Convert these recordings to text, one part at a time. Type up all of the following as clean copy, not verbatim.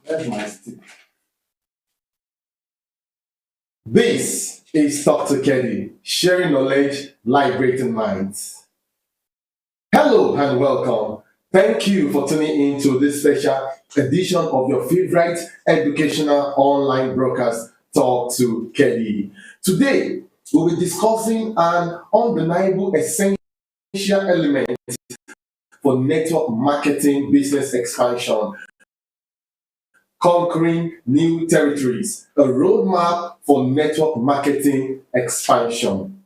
That's my stick. This is Dr. Kedi, sharing knowledge, liberating minds. Hello and welcome. Thank you for tuning in to this special edition of your favorite educational online broadcast, Talk to Kedi. Today, we'll be discussing an undeniable essential element for network marketing business expansion: conquering new territories, a roadmap for network marketing expansion.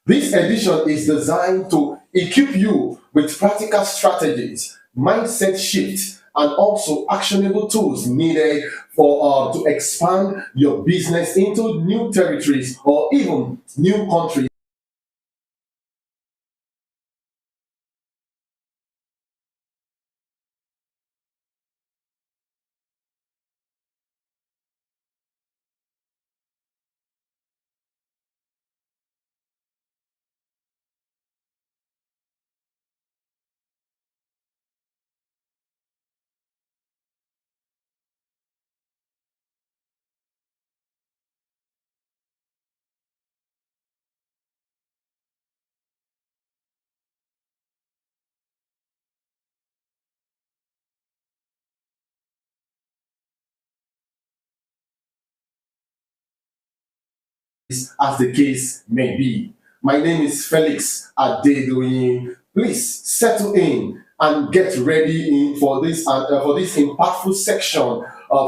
This edition is designed to equip you with practical strategies, mindset shifts, and also actionable tools needed for to expand your business into new territories or even new countries as the case may be. My name is Felix Adedoyin. Please settle in and get ready for this impactful section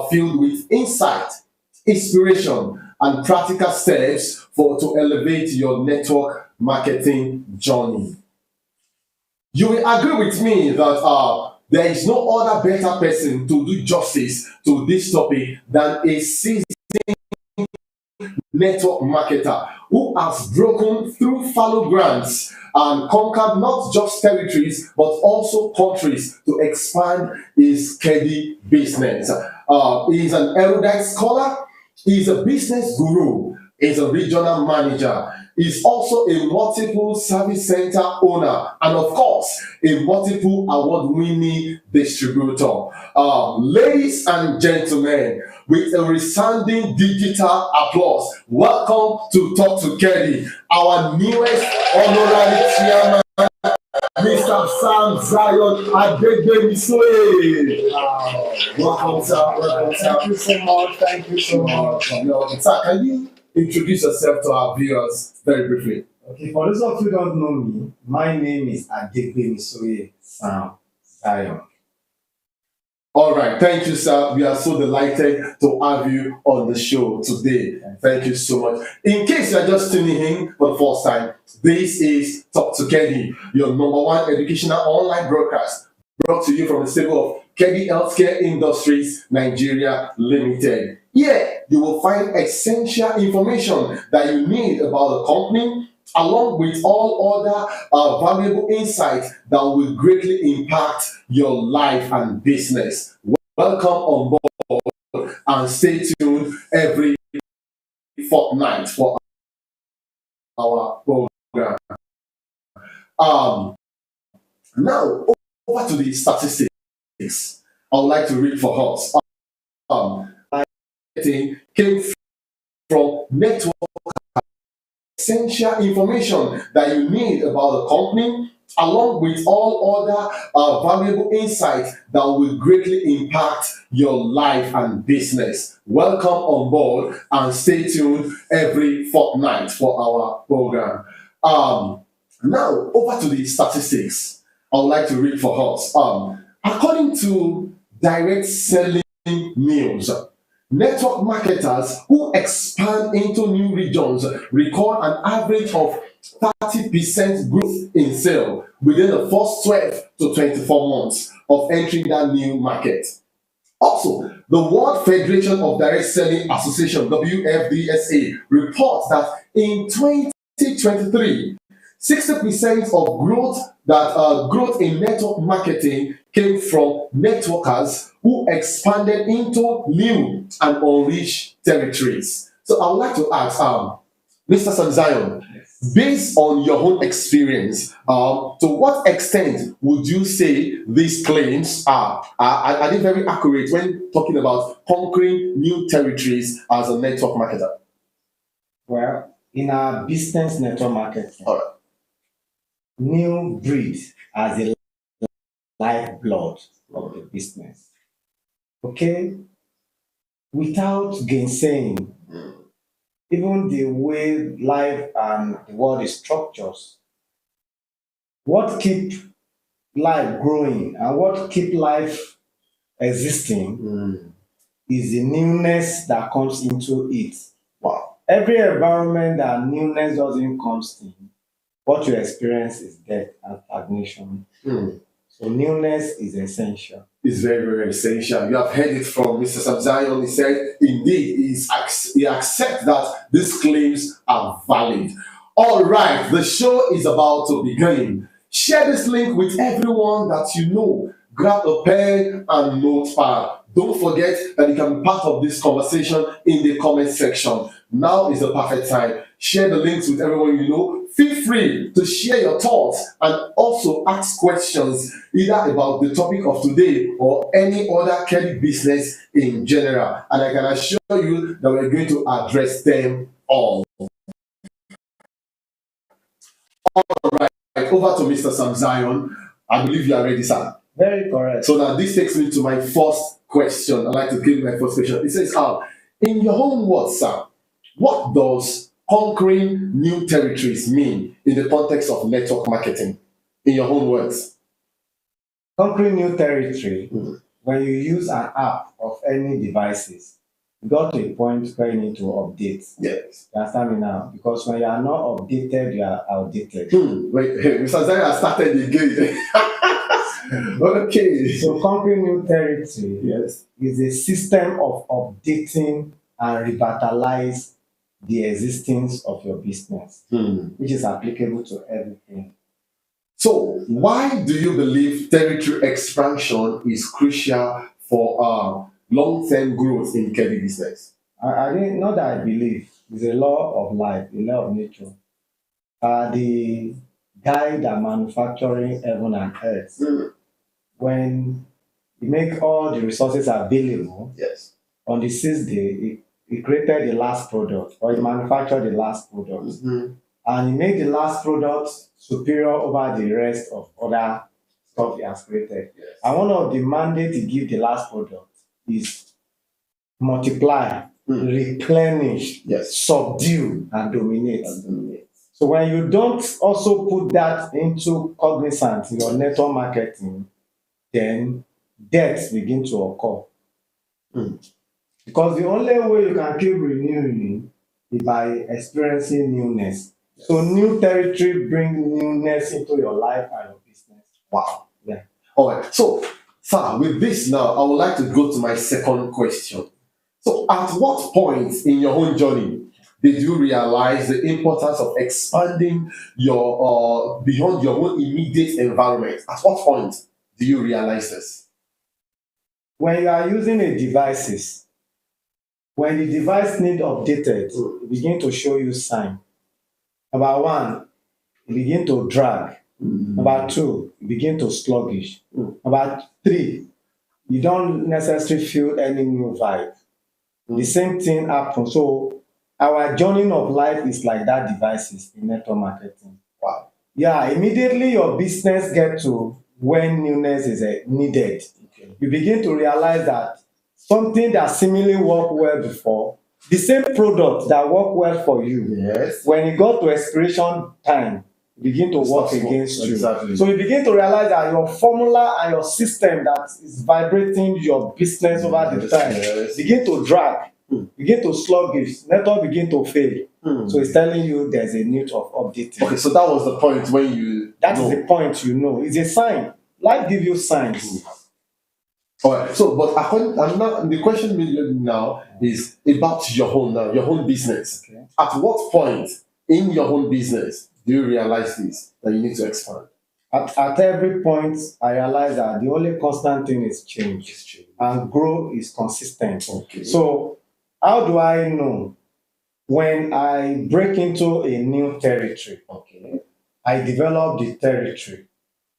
filled with insight, inspiration, and practical steps for to elevate your network marketing journey. You will agree with me that there is no other better person to do justice to this topic than a seasoned network marketer who has broken through fallow grounds and conquered not just territories but also countries to expand his Kedi business. He is an erudite scholar, he is a business guru, he is a regional manager, is also a multiple service center owner, and of course, a multiple award-winning distributor. Ladies and gentlemen, with a resounding digital applause, welcome to Talk to Kedi, our newest honorary chairman, Mr. Sam Zion Adegbemisoye. Welcome, sir. Welcome, sir. Thank you so much. Thank you so much. Sir, can you introduce yourself to our viewers very briefly? Okay, for those of you who don't know me, my name is Adegbemisoye Sam Zion. All right, thank you, sir. We are so delighted to have you on the show today. Thank you so much. In case you are just tuning in for the first time, this is Talk to Kedi, your number one educational online broadcast, brought to you from the stable of Kedi Healthcare Industries Nigeria Limited. Here, you will find essential information that you need about the company, along with all other valuable insights that will greatly impact your life and business. Welcome on board and stay tuned every fortnight for our program. Now, over to the statistics. I would like to read for us. Came from network essential information that you need about the company, along with all other valuable insights that will greatly impact your life and business. Welcome on board and stay tuned every fortnight for our program. Now, over to the statistics. I would like to read for us. According to Direct Selling News, network marketers who expand into new regions record an average of 30% growth in sale within the first 12 to 24 months of entering that new market. Also, the World Federation of Direct Selling Association, WFDSA, reports that in 2023, 60% of growth in network marketing came from networkers who expanded into new and unreached territories. So I would like to ask, Mr. Sam Zion, Based on your own experience, to what extent would you say these claims are they very accurate when talking about conquering new territories as a network marketer? Well, in our business network marketing, All right. new breed as the lifeblood of the business. Okay? Without gainsaying, even the way life and the world is structured, what keep life growing and what keep life existing Mm. is the newness that comes into it. Wow. Every environment that newness doesn't come in, what you experience is death and stagnation. Mm. So newness is essential. Is very, very essential. You have heard it from Mr. Sabzion. He said, indeed, he accepts that these claims are valid. All right, the show is about to begin. Share this link with everyone that you know. Grab a pen and notepad. Don't forget that you can be part of this conversation in the comment section. Now is the perfect time. Share the links with everyone you know. Feel free to share your thoughts and also ask questions either about the topic of today or any other Kedi business in general. And I can assure you that we're going to address them all. Right, over to Mr. Sam Zion. I believe you are ready, sir. Very correct. So now this takes me to my first question. I'd like to give my first question. It says, in your own words, sir, what does conquering new territories mean in the context of network marketing? In your own words. Conquering new territory, Mm. when you use an app of any devices, you got to a point where you need to update. Yes. You understand me now? Because when you are not updated, you are outdated. Wait, hey, Mr. Zion started again. Okay. So conquering new territory Yes. is a system of updating and revitalize the existence of your business, which is applicable to everything. So, why do you believe territory expansion is crucial for long-term growth in Kedi business? I didn't know that I believe. It's a law of life, a law of nature. The guy that manufacturing heaven and earth, when he make all the resources available, Yes. on the sixth day, he created the last product, or he manufactured the last product. And he made the last product superior over the rest of other stuff he has created. Yes. And one of the mandates he give the last product is multiply, replenish, Yes. subdue, and dominate. So when you don't also put that into cognizance in your network marketing, then deaths begin to occur. Because the only way you can keep renewing is by experiencing newness. Yes. So new territory brings newness into your life and your business. Wow. Yeah. All right. So, sir, with this now, I would like to go to my second question. So, at what point in your own journey did you realize the importance of expanding your beyond your own immediate environment? At what point do you realize this? When you are using a devices, when the device need updated, it begin to show you sign. Number one, it begin to drag. Number two, it begin to sluggish. Number three, you don't necessarily feel any new vibe. The same thing happens. So our journey of life is like that devices in network marketing. Wow. Yeah, immediately your business get to when newness is needed. Okay. You begin to realize that something that seemingly worked well before, the same product that worked well for you, yes, when it got to expiration time, it begin to work against you. Exactly. So you begin to realize that your formula and your system that is vibrating your business over the time begin to drag, begin to sluggish, network begin to fail. So it's telling you there's a need of updating. Okay, so that was the point when you That is the point, you know. It's a sign. Life gives you signs. All right. So, but I'm not. The question now is about your own business. Okay. At what point in your own business do you realize this that you need to expand? At every point, I realize that the only constant thing is change, and growth is consistent. Okay. So, how do I know when I break into a new territory, Okay. I develop the territory.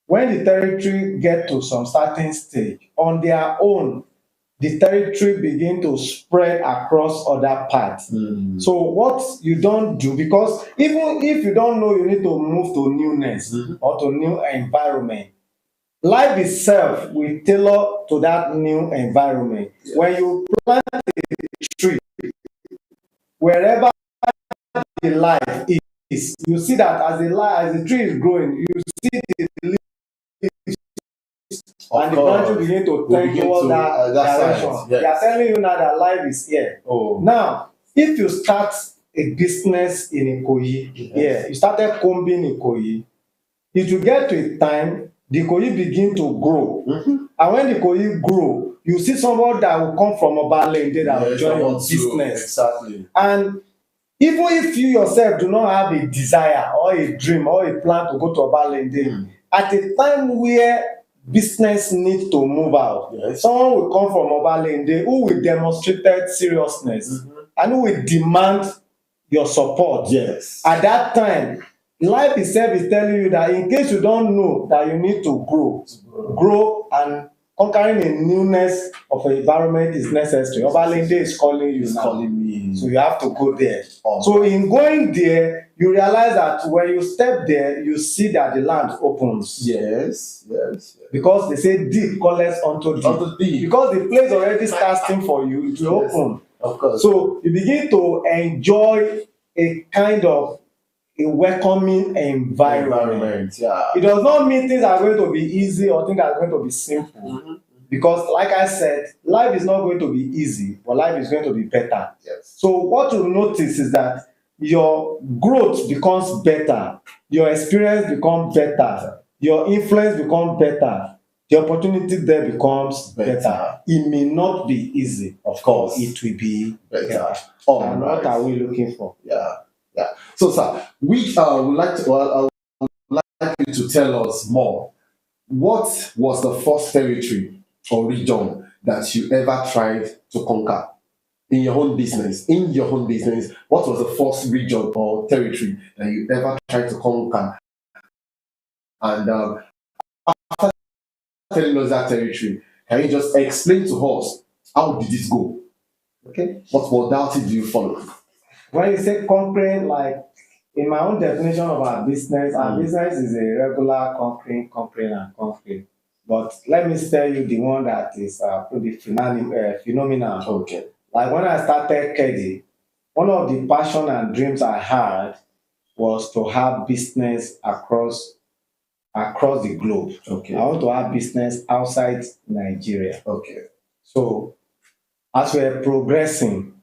When the territory get to some certain stage, on their own, the territory begin to spread across other parts. So what you don't do, because even if you don't know you need to move to newness or to new environment, life itself will tailor to that new environment. Yes. When you plant a tree, wherever the life is, you see that as the tree is growing, you see the and the branch will begin to turn towards that direction. Side, yes. They are telling you now that life is here. Oh. Now, if you start a business in Ikoyi, yes. yeah, you started combing Ikoyi, it will get to a time the Ikoyi begin to grow. And when the Ikoyi grow, you see somebody that will come from Obalende that will join your business. Exactly. And even if you yourself do not have a desire or a dream or a plan to go to Obalende, at a time where business needs to move out, yes. someone will come from Obalende who will demonstrate seriousness and who will demand your support. Yes. At that time, life itself is telling you that in case you don't know that you need to grow and conquering a newness of an environment is necessary. Obalende is calling you now. Calling me. So you have to go there. Oh. So in going there, you realize that when you step there, you see that the land opens. Yes, yes. Because they say deep calleth unto deep. Unto deep. Because the place already starts for you, it will open. Of course. So you begin to enjoy a kind of a welcoming environment. Yeah. It does not mean things are going to be easy or things are going to be simple. Because like I said, life is not going to be easy, but life is going to be better. Yes. So what you notice is that your growth becomes better, your experience becomes better, your influence becomes better, the opportunity there becomes better. It may not be easy, of course. It will be better. And what are we looking for? Yeah. So, sir, we would like to. I would like you to tell us more. What was the first territory or region that you ever tried to conquer in your own business? In your own business, what was the first region or territory that you ever tried to conquer? And after telling us that territory, can you just explain to us how did it go? Okay. What modality do you follow? When you say conquering, like in my own definition of our business is a regular conquering. But let me tell you the one that is pretty phenomenal. Okay. Like when I started Kedi, one of the passion and dreams I had was to have business across the globe. Okay. I want to have business outside Nigeria. Okay. So as we're progressing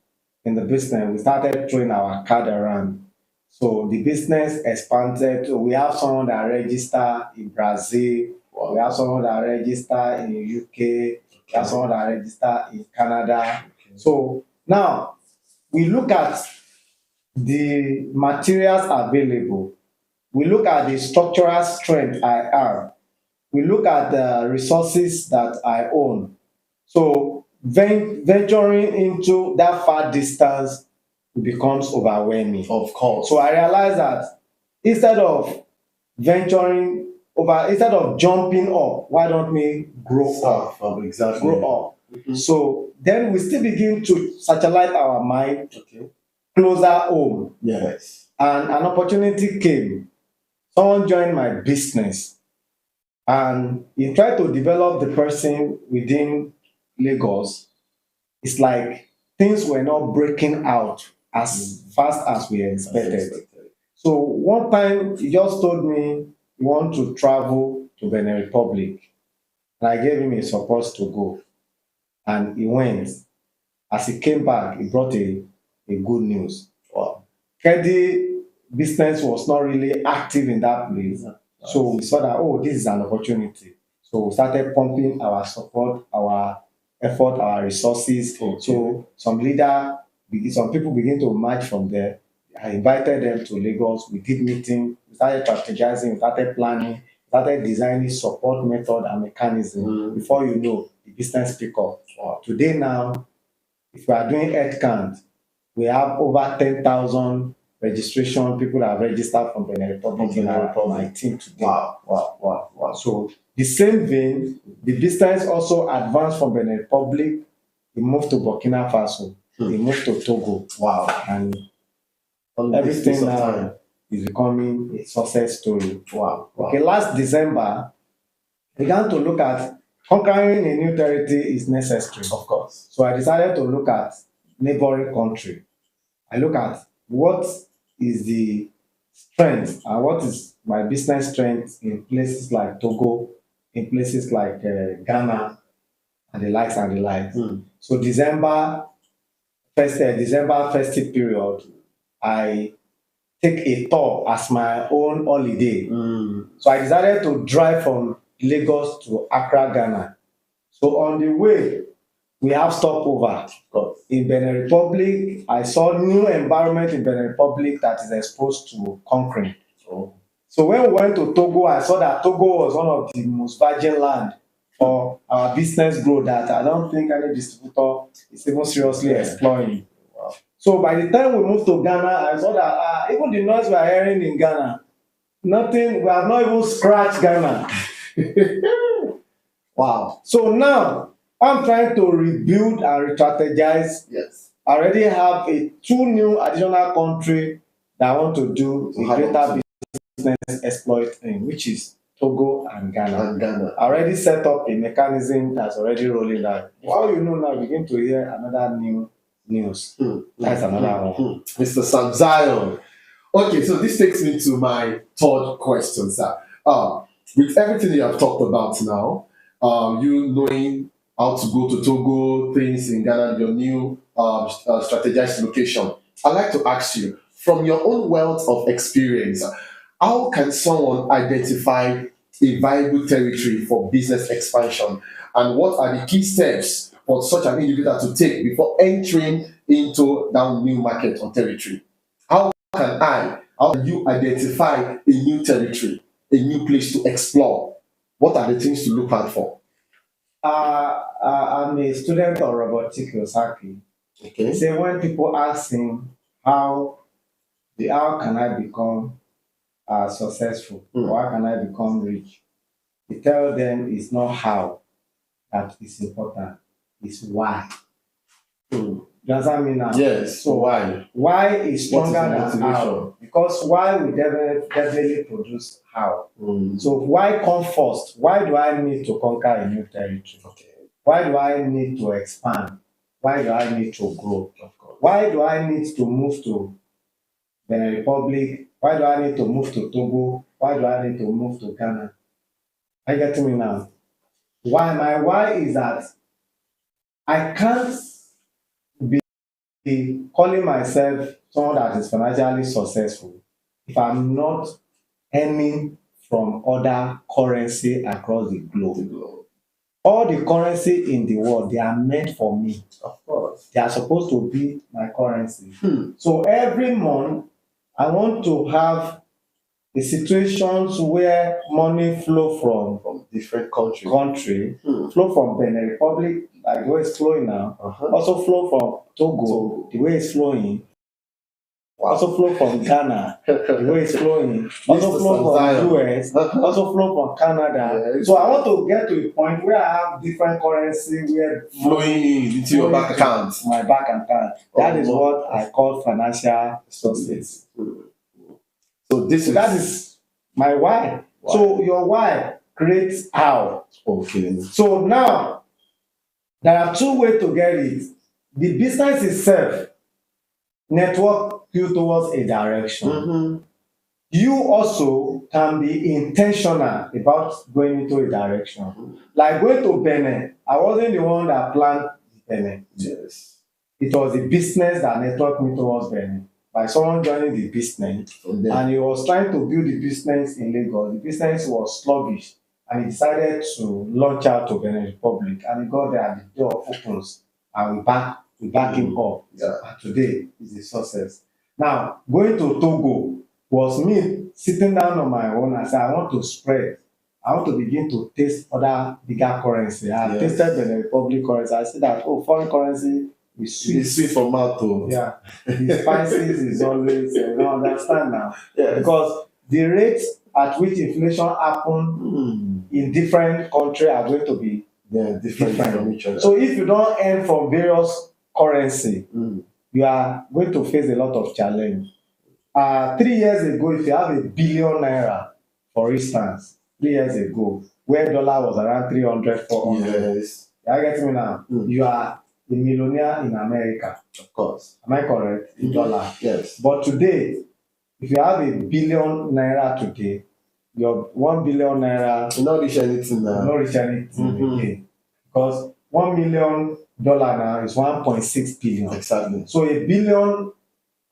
in the business, we started throwing our card around. So the business expanded. We have someone that register in Brazil. Wow. We have someone that register in the UK. Okay. We have someone that register in Canada. Okay. So now we look at the materials available. We look at the structural strength I have. We look at the resources that I own. So venturing into that far distance becomes overwhelming. Of course. So I realized that instead of jumping up, why don't we grow up? Exactly. Grow up. So then we still begin to satellite our mind closer home. Yes. And an opportunity came. Someone joined my business and he tried to develop the person within Lagos. It's like things were not breaking out as fast as we expected. So one time he just told me he want to travel to Benin Republic. And I gave him a support to go. And he went. As he came back, he brought a good news. Wow. Kedi business was not really active in that place. So we saw that, this is an opportunity. So we started pumping our support, our effort, our resources. So some people begin to march from there. I invited them to Lagos. We did meeting. We started strategizing. We started planning. We started designing support method and mechanism. Before you know, the business pick up. Today now, if we are doing head count, we have over 10,000 registration. People are registered from Benin Republic in my team today. Wow, wow, wow, wow. So the same vein, the business also advanced from Benin Republic. They moved to Burkina Faso. They moved to Togo. Wow. And On everything of now time. is becoming a success story. Wow, wow. Okay, last December, I began to look at conquering a new territory is necessary. Of course. So I decided to look at neighboring country. I look at what is the strength and what is my business strength in places like Togo, in places like Ghana, and the likes and the likes. So December festive period, I take a tour as my own holiday. So I decided to drive from Lagos to Accra, Ghana. So on the way, we have stopover. In Benin Republic, I saw new environment in Benin Republic that is exposed to concrete. So when we went to Togo, I saw that Togo was one of the most virgin land for our business growth that I don't think any distributor is even seriously exploring. Wow. So by the time we moved to Ghana, I saw that even the noise we are hearing in Ghana, nothing, we have not even scratched Ghana. Wow. So now, I'm trying to rebuild and re-strategize. Yes. I already have two new additional country that I want to do a greater business exploit in, which is Togo and Ghana. I already set up a mechanism that's already rolling out. Before you know now, you begin to hear another new news. That's another one. Mr. Sam Zion. Okay, so this takes me to my third question, sir. With everything you have talked about now, you knowing how to go to Togo, things in Ghana, your new strategized location, I'd like to ask you, from your own wealth of experience, how can someone identify a viable territory for business expansion? And what are the key steps for such an individual to take before entering into that new market or territory? How can you identify a new territory, a new place to explore? What are the things to look out for? I'm a student of Robert T. Kiyosaki. Okay. So when people ask him how can I become successful, or how can I become rich, he tells them it's not how that is important, it's why. You understand me now? Yes. So why? Why is stronger than how? Because why will definitely produce how. So why come first? Why do I need to conquer a new territory? Okay. Why do I need to expand? Why do I need to grow? Why do I need to move to Benin Republic? Why do I need to move to Togo? Why do I need to move to Ghana? Are you getting me now? Why? My why is that I can't be calling myself someone that is financially successful if I'm not earning from other currency across the globe. All the currency in the world, they are meant for me. Of course. They are supposed to be my currency. So every month, I want to have the situations where money flow from different countries. Flow from Benin Republic, like the way it's flowing now. Also flow from Togo, the way it's flowing. Also flow from Ghana, the way it's flowing. Also flow from US. Also flow from Canada. Yes. So I want to get to a point where I have different currency where flowing into your bank account. My bank account. That is what I call financial success. So that is my why. So your why creates how. Okay. So now there are two ways to get it. The business itself network you towards a direction. You also can be intentional about going into a direction. Like going to Benin, I wasn't the one that planned Benin. Yes. It was the business that networked me towards Benin. By someone joining the business, and he was trying to build the business in Lagos. The business was sluggish, and he decided to launch out to Benin Republic. And he got there, and the door opens, and we back him up. Yeah. And today is a success. Now, going to Togo was me sitting down on my own and said, I want to spread. I want to begin to taste other bigger currency. I tasted Benin Republic currency. I said that, foreign currency It's It is sweet for mouth too. Yeah, the spices is always, you don't understand now. Yes. Because the rate at which inflation happen in different countries are going to be different from each other. So if you don't earn from various currency, you are going to face a lot of challenge. 3 years ago, if you have a billion naira, for instance, 3 years ago, where dollar was around 300, 400, Yes, you are getting me now? You are a millionaire in America. of course. Am I correct? In dollar. Yes. But today, if you have a billion naira today, your 1 billion naira You not reach anything will now. not reach anything again. Because $1 million now is 1.6 billion. Exactly. So a billion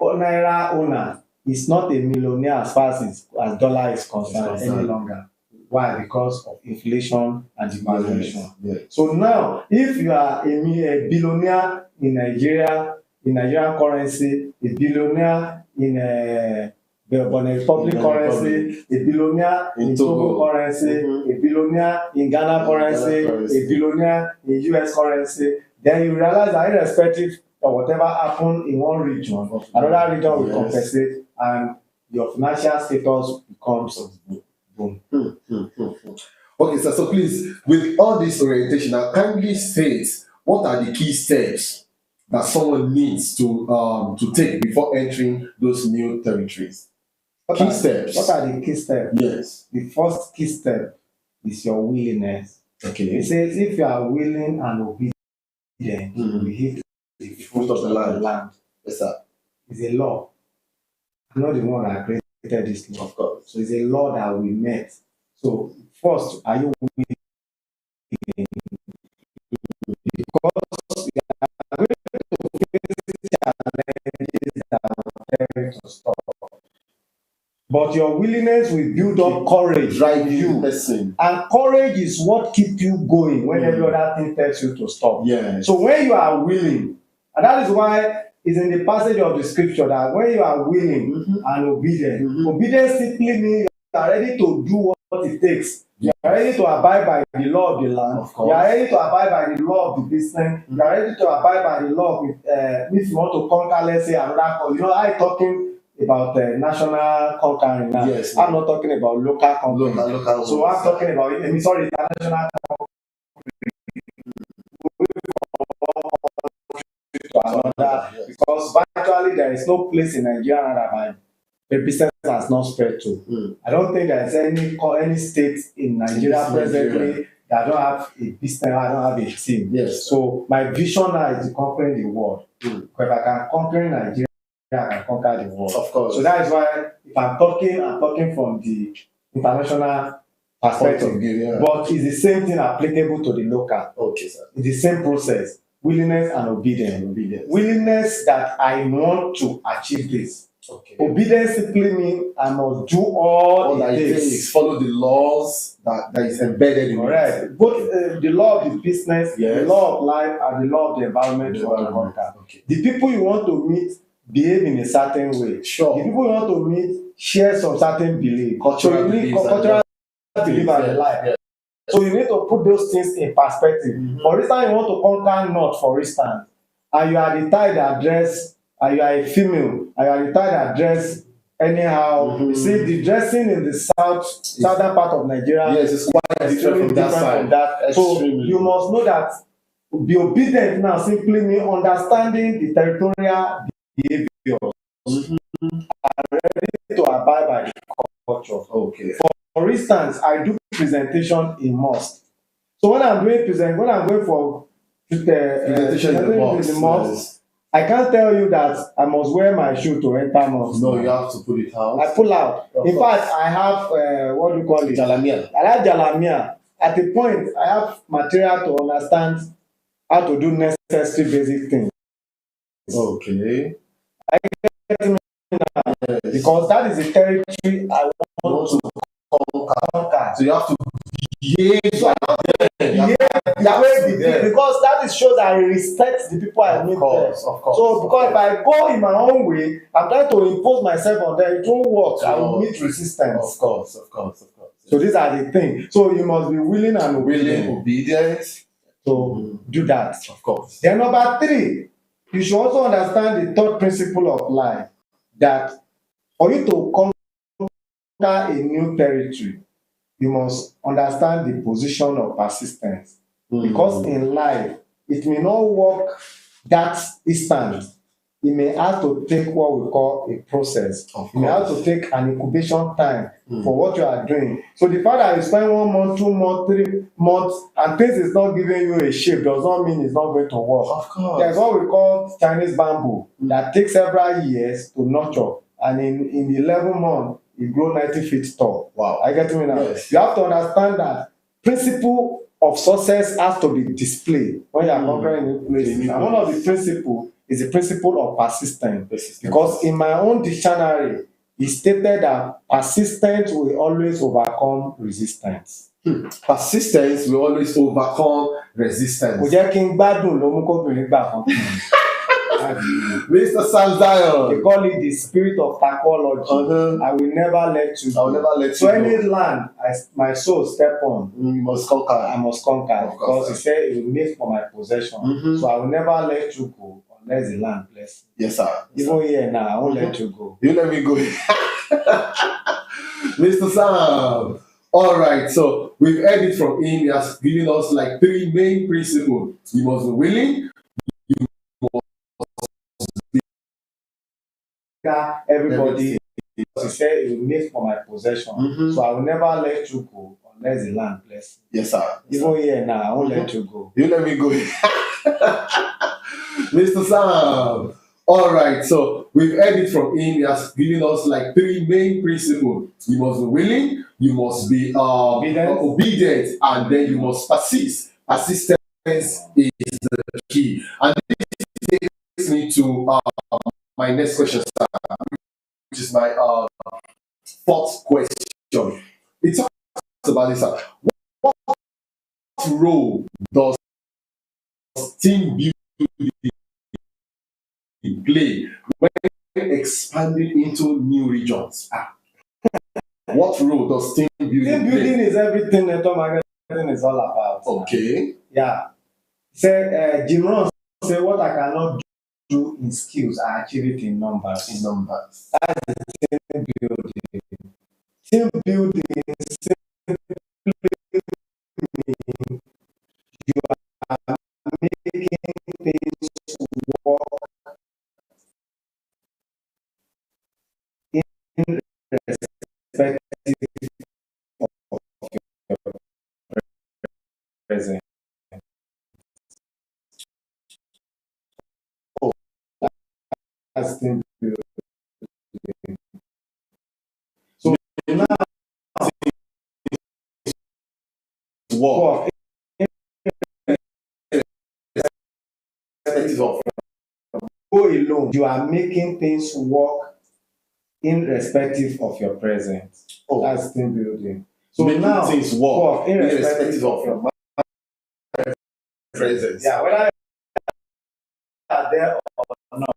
naira owner is not a millionaire as far as dollar is concerned any longer. Why? Because of inflation and devaluation. Yes. So now, if you are a billionaire in Nigeria, in Nigerian currency, a billionaire in Benin Republic currency, a billionaire in Togo currency, a billionaire in Ghana currency, a billionaire in US currency, then you realize that irrespective of whatever happened in one region, another region will compensate and your financial status becomes boom. Okay, sir. So please, with all this orientation, now kindly state what are the key steps that someone needs to take before entering those new territories. Key steps. What are the key steps? Yes. The first key step is your willingness. Okay. It says if you are willing and obedient, you will hit the fruit of the land. Yes, sir. It's a law. I'm not the one that created this law. Of course. So it's a law that we met. So first, are you willing? Because you are going to face challenges that are very to stop. But your willingness will build up courage. Drive you. Person. And courage is what keeps you going when every other thing tells you to stop. Yes. So when you are willing, and that is why it's in the passage of the scripture that when you are willing and obedient, obedience simply means you are ready to do what it takes. You are ready to abide by the law of the land. Of course. You are ready to abide by the law of the business. You are ready to abide by the law of if you want to conquer, let's say, another cause. You know, I'm talking about national conquering now. Yes. I'm not talking about local conquering. Local. So I'm talking about, international to another, because virtually there is no place in Nigeria that the business has not spread to. I don't think there is any state in Nigeria presently that don't have a business, I don't have a team. Yes. So my vision now is to conquer the world. Because if I can conquer Nigeria, I can conquer the world. Of course. So that is why if I'm talking from the international perspective. But it's the same thing applicable to the local. Okay, sir. It's the same process. Willingness and obedience. Willingness that I want to achieve this. Okay. Obedience simply means I must do all it takes. Follow the laws that is embedded in it. Both the law of the business, the law of life, and the law of the environment you want to conquer. Okay. The people you want to meet behave in a certain way. Sure. The people you want to meet share some certain belief. Cultural belief and life. Yeah. So you need to put those things in perspective. For instance, you want to conquer North, for instance, and you are the type that dress, and you are a female, and you are the type that dress anyhow. You see, the dressing in the southern part of Nigeria is quite different from that side. So you must know that be obedient now simply means understanding the territorial behavior and ready to abide by the culture. Okay. For instance, I do presentation in mosque. So when I'm going for presentation in the mosque, I can't tell you that I must wear my shoe to enter mosque. No, you have to pull it out. I pull out. In fact, I have what do you call it? Jalamia. I have jalamia. At a point, I have material to understand how to do necessary basic things. Okay. Because that is a territory I want to conquer. So you have to behave because that shows I respect the people I meet there. Of course. So because if I go in my own way, I'm trying to impose myself on them, it won't work. I will meet resistance. Of course. So these are the things. So you must be willing and obedient to do that. Of course. Then number 3, you should also understand the third principle of life, that for you to conquer a new territory, you must understand the position of persistence. Because in life, it may not work that instant. It may have to take what we call a process. It may have to take an incubation time for what you are doing. So the fact that you spend 1 month, 2 months, 3 months, and things is not giving you a shape does not mean it's not going to work. Of course. There's what we call Chinese bamboo that takes several years to nurture, and in 11 months, it grows 90 feet tall. Wow. I get me now. Yes. You have to understand that principle of success has to be displayed when you are conquering new places. And one of the principles is the principle of persistence. Because in my own dictionary, it stated that persistence will always overcome resistance. Persistence will always overcome resistance. Kò jẹ́ kí n gbádùn ló mú kóbìnrin gbà fún mi. Mr. Sam Zion. They call it the spirit of psychology. I will never let you go. I will never let So you any go. land my soul step on, You must conquer. I must conquer. Of course, Because he said it will make for my possession. So I will never let you go unless the land bless me. Yes, sir. Even here now, I won't let you go. You let me go. Mr. Sam. All right, so we've heard it from him. He has given us like 3 main principles. You must be willing. Everybody, he said it will make for my possession. So I will never let you go unless the land bless me. Yes, sir. Even here now, I won't let you go. You let me go. Mr. Sam. All right, so we've heard it from him. He has given us like 3 main principles. You must be willing, you must be obedient, and then you must persist. Persistence is the key. And this takes me to my next question, sir, which is my 4th question. It talks about this, sir. What role does team building play when expanding into new regions? What role does team building Team play? building is everything network marketing is all about. Okay. Yeah. Say Jim Rohn say what I cannot do in skills, I achieve it in numbers. In numbers. That's the team building. Team building simply means you are making things work in respective of your present. That's team building. So now Work. Go alone. You are making things work irrespective of your present. That's team building. So Making now things work irrespective of your presence. Yeah, whether you are there or not.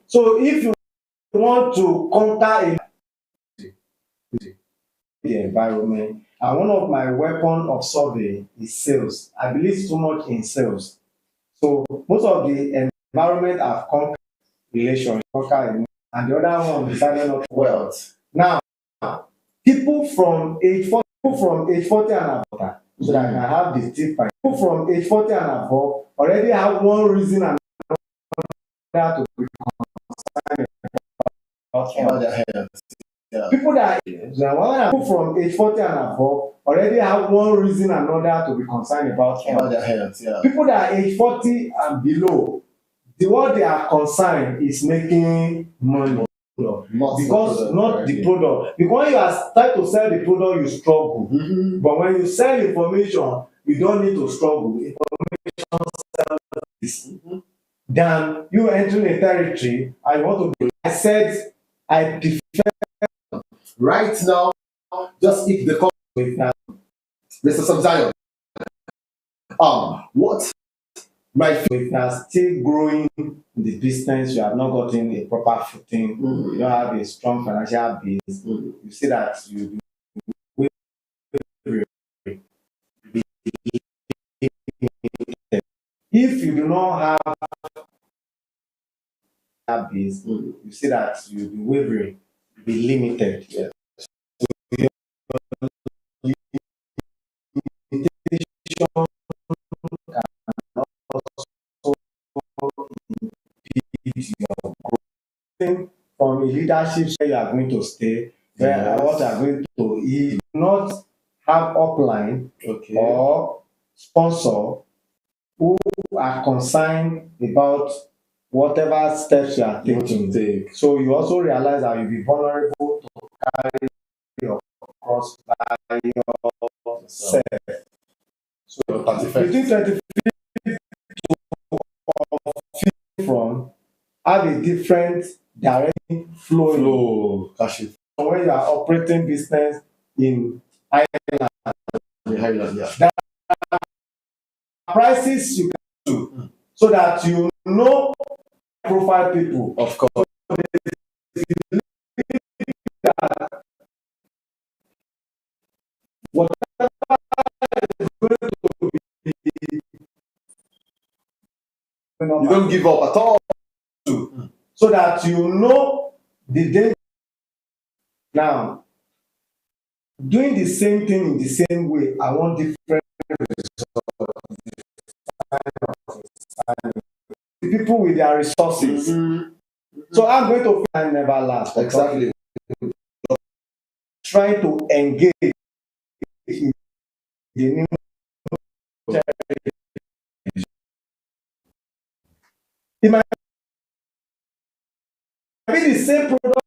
So if you want to conquer the environment, and one of my weapon of survey is sales. I believe too much in sales. So most of the environment I've conquered relationship, and the other one decided not Wealth. Now, people from age 40 and above, so that I can have the tip. People from age 40 and above already have one reason and another to be concerned about their health. Yeah. People from age 40 and above already have one reason and another to be concerned about their health. Yeah. People that are age 40 and below, what they are concerned is making money. Not the product. Because when you are start to sell the product, you struggle. But when you sell information, you don't need to struggle. Information sells. Then you entering a territory and you want to. I said I prefer right now. Just if the with now. Mr. Samzion. What my with now still growing the business, you have not gotten a proper footing, you don't have a strong financial base, you see that you If you do not have that base, you see that you'll be wavering, you'll be limited. Yeah. Limitation is your growth. From a leadership where you are going to stay, where what you are going to eat, not have upline or sponsor who are concerned about whatever steps you are taking. So you also realize that you'll be vulnerable to carry your cross by yourself. So between 25 from have a different direct flow. When you are operating business in The Highland, yeah. there are prices you can do so that you know profile people. Of course. Whatever is going to be, You don't give up at all. so that you know the day. Now, doing the same thing in the same way, I want different people with their resources. So I'm going to find never last. Exactly. Trying to engage in the new territory. It might be the same product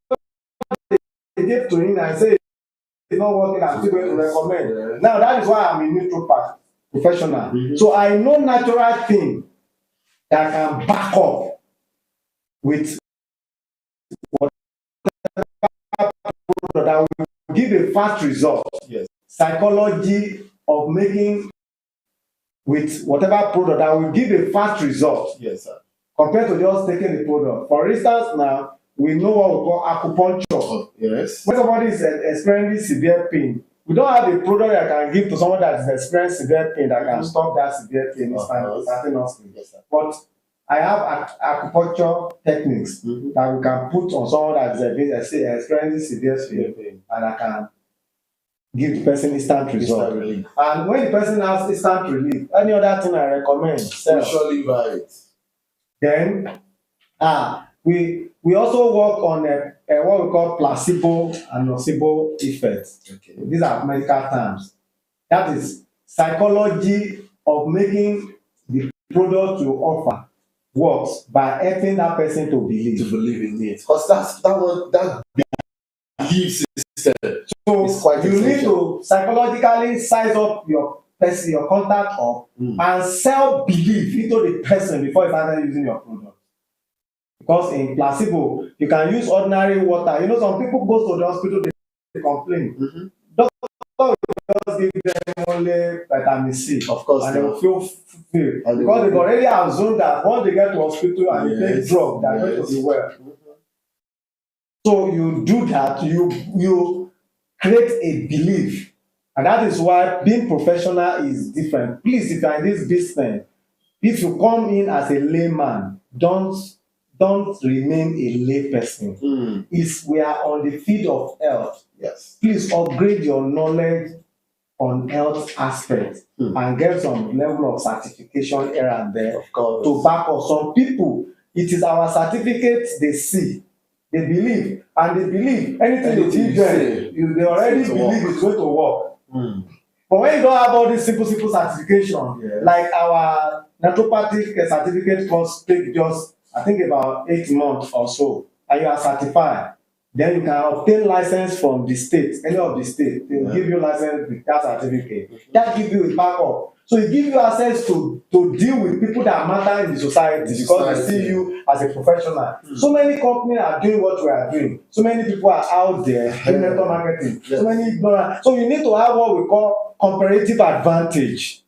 they gave to him and say it's not working, I'm still going to recommend. Yeah. Now that is why I'm a neutral professional. So I know natural thing that can back up with whatever product that will give a fast result. Yes. Psychology of making with whatever product that will give a fast result. Yes, sir. Compared to just taking the product. For instance, now we know what we call acupuncture. Yes. When somebody is experiencing severe pain, we don't have a product that can give to someone that is experiencing severe pain that can stop that severe pain instantaneously. Yes, sir. But I have acupuncture techniques that we can put on someone that is experiencing severe pain, and I can give the person instant result. Relief. And when the person has instant relief, any other thing I recommend, sell. Surely buy it. Then, we also work on what we call placebo and nocebo effects. Okay. These are medical terms. That is psychology of making the product you offer works by helping that person to believe. To believe in it. Because that belief system. So is quite you need essential. to psychologically size up your person, your contact up, and sell belief into the person before you start using your product. Because in placebo, you can use ordinary water. You know, some people go to the hospital, they complain. Doctor will just give them only vitamin C. Of course. And they will feel because they've already assumed that once they get to hospital and they take drugs, they're going to be well. So you do that, you create a belief. And that is why being professional is different. Please, if you're in this business, if you come in as a layman, don't remain a lay person. We are on the field of health. Yes. Please upgrade your knowledge on health aspects and get some level of certification here and there to back up. Some people, it is our certificates they see, they believe, and they believe anything you give them, they already believe it's going to work. But when you don't have all this simple certification, like our naturopathic certificate course take just, I think, about 8 months or so, and you are certified, then you can obtain license from the state, any of the state. They will give you license with that certificate. That gives you a backup. So it gives you access to deal with people that matter in the society because they see you as a professional. So many companies are doing what we are doing. So many people are out there doing network marketing. So many ignorant. So you need to have what we call comparative advantage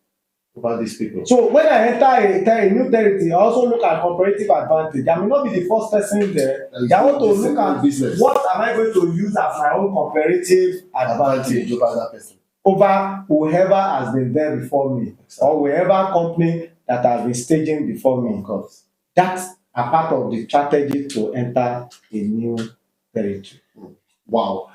about these people. So when I enter a new territory, I also look at comparative advantage. I may not be the first person there. I want to look at business. What am I going to use as my own comparative advantage over that person, over whoever has been there before me, or whoever company that have been staging before me. Of course. That's a part of the strategy to enter a new territory. Wow.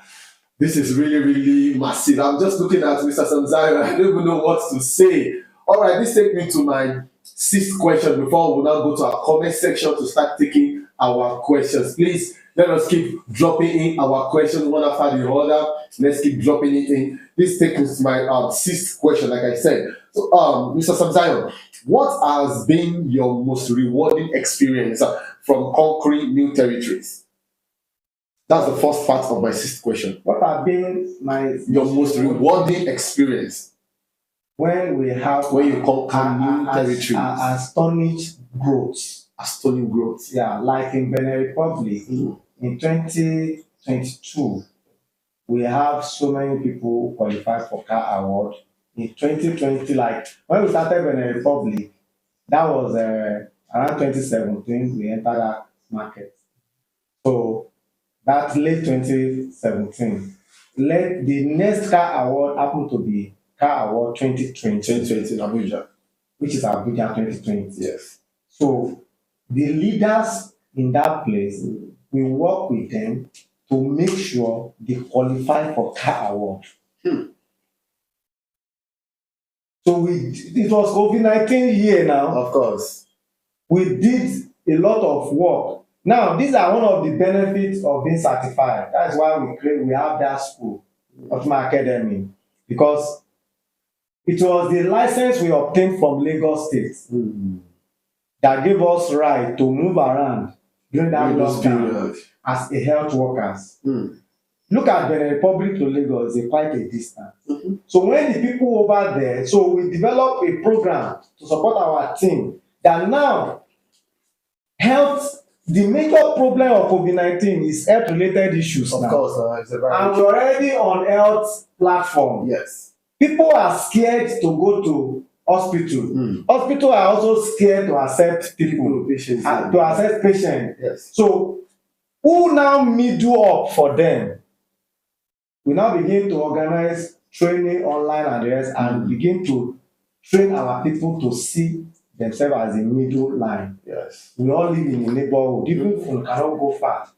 This is really, really massive. I'm just looking at Mr. Samzayo. I don't even know what to say. All right, this takes me to my sixth question before we now go to our comment section to start taking our questions. Please let us keep dropping in our questions one after the other. Let's keep dropping it in. This takes me to my sixth question, like I said. So, Mr. Samzayo, what has been your most rewarding experience from conquering new territories? That's the first part of my sixth question. What have been my Your most rewarding experience when we have when you conquer new territories? Astonished growth. Astonishing growth. Yeah, like in Benin Republic in 2022, we have so many people who qualify for car award. In 2020, like when we started Benin Republic, that was around 2017, we entered that market. So that's late 2017. The next car award happened to be Car Award 2020. 2020 in Abuja. Which is Abuja 2020. Yes. So the leaders in that place, we work with them to make sure they qualify for car award. So it was COVID-19 year now. Of course. We did a lot of work. Now, these are one of the benefits of being certified. That's why we have that school, Ultima Academy, because it was the license we obtained from Lagos State that gave us right to move around during that lockdown as a health workers. Look at Benin Republic to Lagos, it's quite a distance. So when the people over there, so we developed a program to support our team that now the major problem of COVID-19 is health-related issues. Of now. Course, it's a very and we're already on health platform. Yes. People are scared to go to hospital. Hospital are also scared to accept people, patients, to accept patients. Yes. So who now middle up for them? We now begin to organize training online and the rest and begin to train our people to see themselves as a middle line. Yes. We all live in a neighborhood. Even if you cannot go far,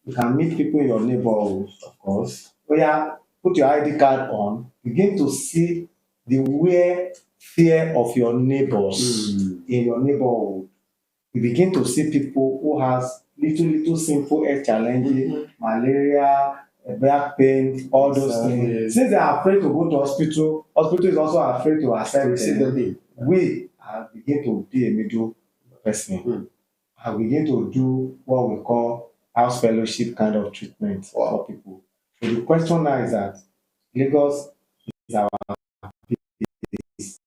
you can meet people in your neighborhood. Of course. Where put your ID card on, begin to see the wear fear of your neighbors in your neighborhood. You begin to see people who has little simple health challenges, malaria, back pain, all those things. Since they are afraid to go to hospital is also afraid to accept them. We begin to be a middle person. And begin to do what we call house fellowship kind of treatment for people. So the question now is that Lagos is our base.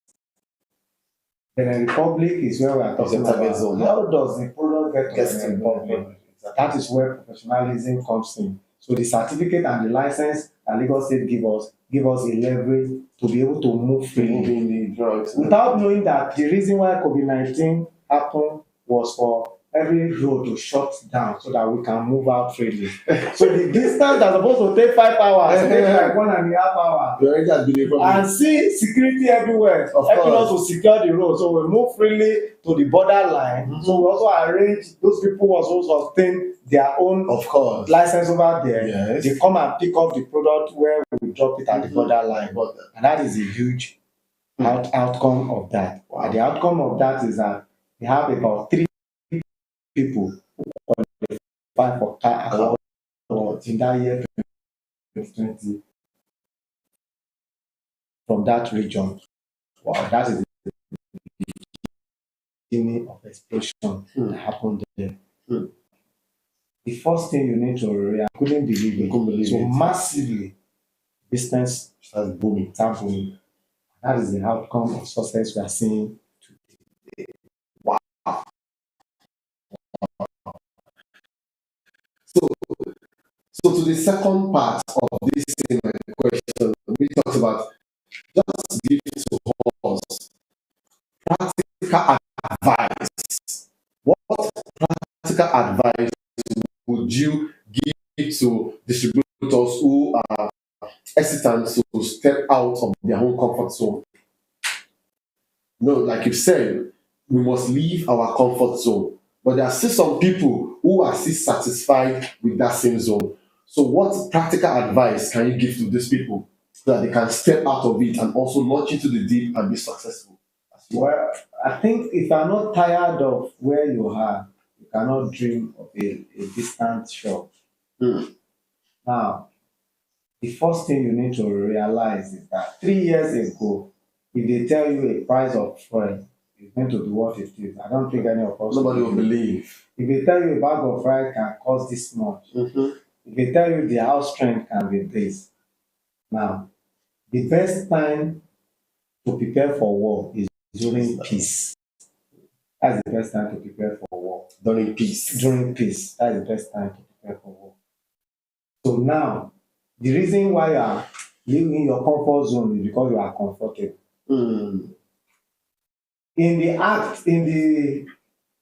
Benin Republic is where we are talking about. How does the product get to Benin Republic? That is where professionalism comes in. So the certificate and the license that Lagos State give us a leverage to be able to move freely in the drugs. Without knowing that the reason why COVID-19 happened was for every road to shut down so that we can move out freely. So the distance that's supposed to take 5 hours takes like 1.5 hours. And see security everywhere, helping us to secure the road. So we move freely to the borderline. So we also arrange those people who also obtain their own license over there. Yes. They come and pick up the product where we drop it at the borderline. And that is a huge outcome of that. And the outcome of that is that we have about 3 people who qualify for car award in that year 2020 from that region. Wow, that is the beginning of explosion that happened there. The first thing you need to realize, I couldn't believe it. So massively, business starts booming. That is the outcome of success we are seeing today. Wow. So to the second part of this question, we talked about just give to us practical advice. What practical advice would you give to distributors who are hesitant to step out of their own comfort zone? No, like you said, we must leave our comfort zone. But there are still some people who are still satisfied with that same zone. So, what practical advice can you give to these people so that they can step out of it and also launch into the deep and be successful? Well, I think if you're not tired of where you are, you cannot dream of a distant shore. Hmm. Now, the first thing you need to realize is that 3 years ago, if they tell you a price of fuel is going to be what it is, I don't think any of us Nobody will believe. If they tell you a bag of rice can cost this much, Mhm. if they tell you the house rent can be this, now the best time to prepare for war is during peace. That's the best time to prepare for war. During peace. During peace, that's the best time to prepare for war. So now, the reason why you are living in your comfort zone is because you are comfortable. Hmm. In the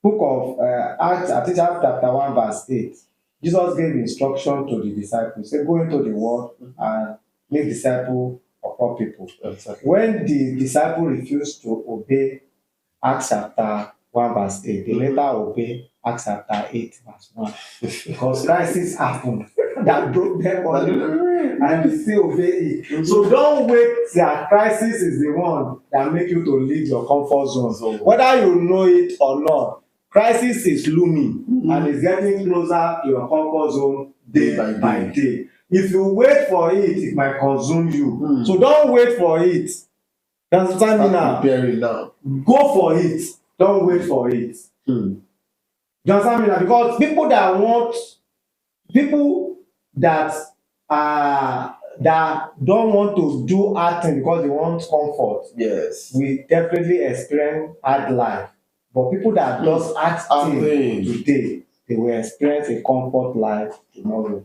book of Acts, I think chapter 1, verse 8, Jesus gave instruction to the disciples. Say, go into the world and make disciples of all people. Exactly. When the disciple refused to obey Acts chapter 1, verse 8, they later obey Acts chapter 8, verse 1. Because crisis happened that broke them all and they still obey it. So don't wait till crisis is the one that make you to leave your comfort zone. Whether you know it or not, crisis is looming and it's getting closer to your comfort zone day by day. If you wait for it, it might consume you. So don't wait for it. You understand me now? Preparing now. Go for it. Don't wait for it. You understand me now? Because people that don't want to do hard things because they want comfort. Yes. We definitely experience hard life. But people that does hard things today, they will experience a comfort life tomorrow.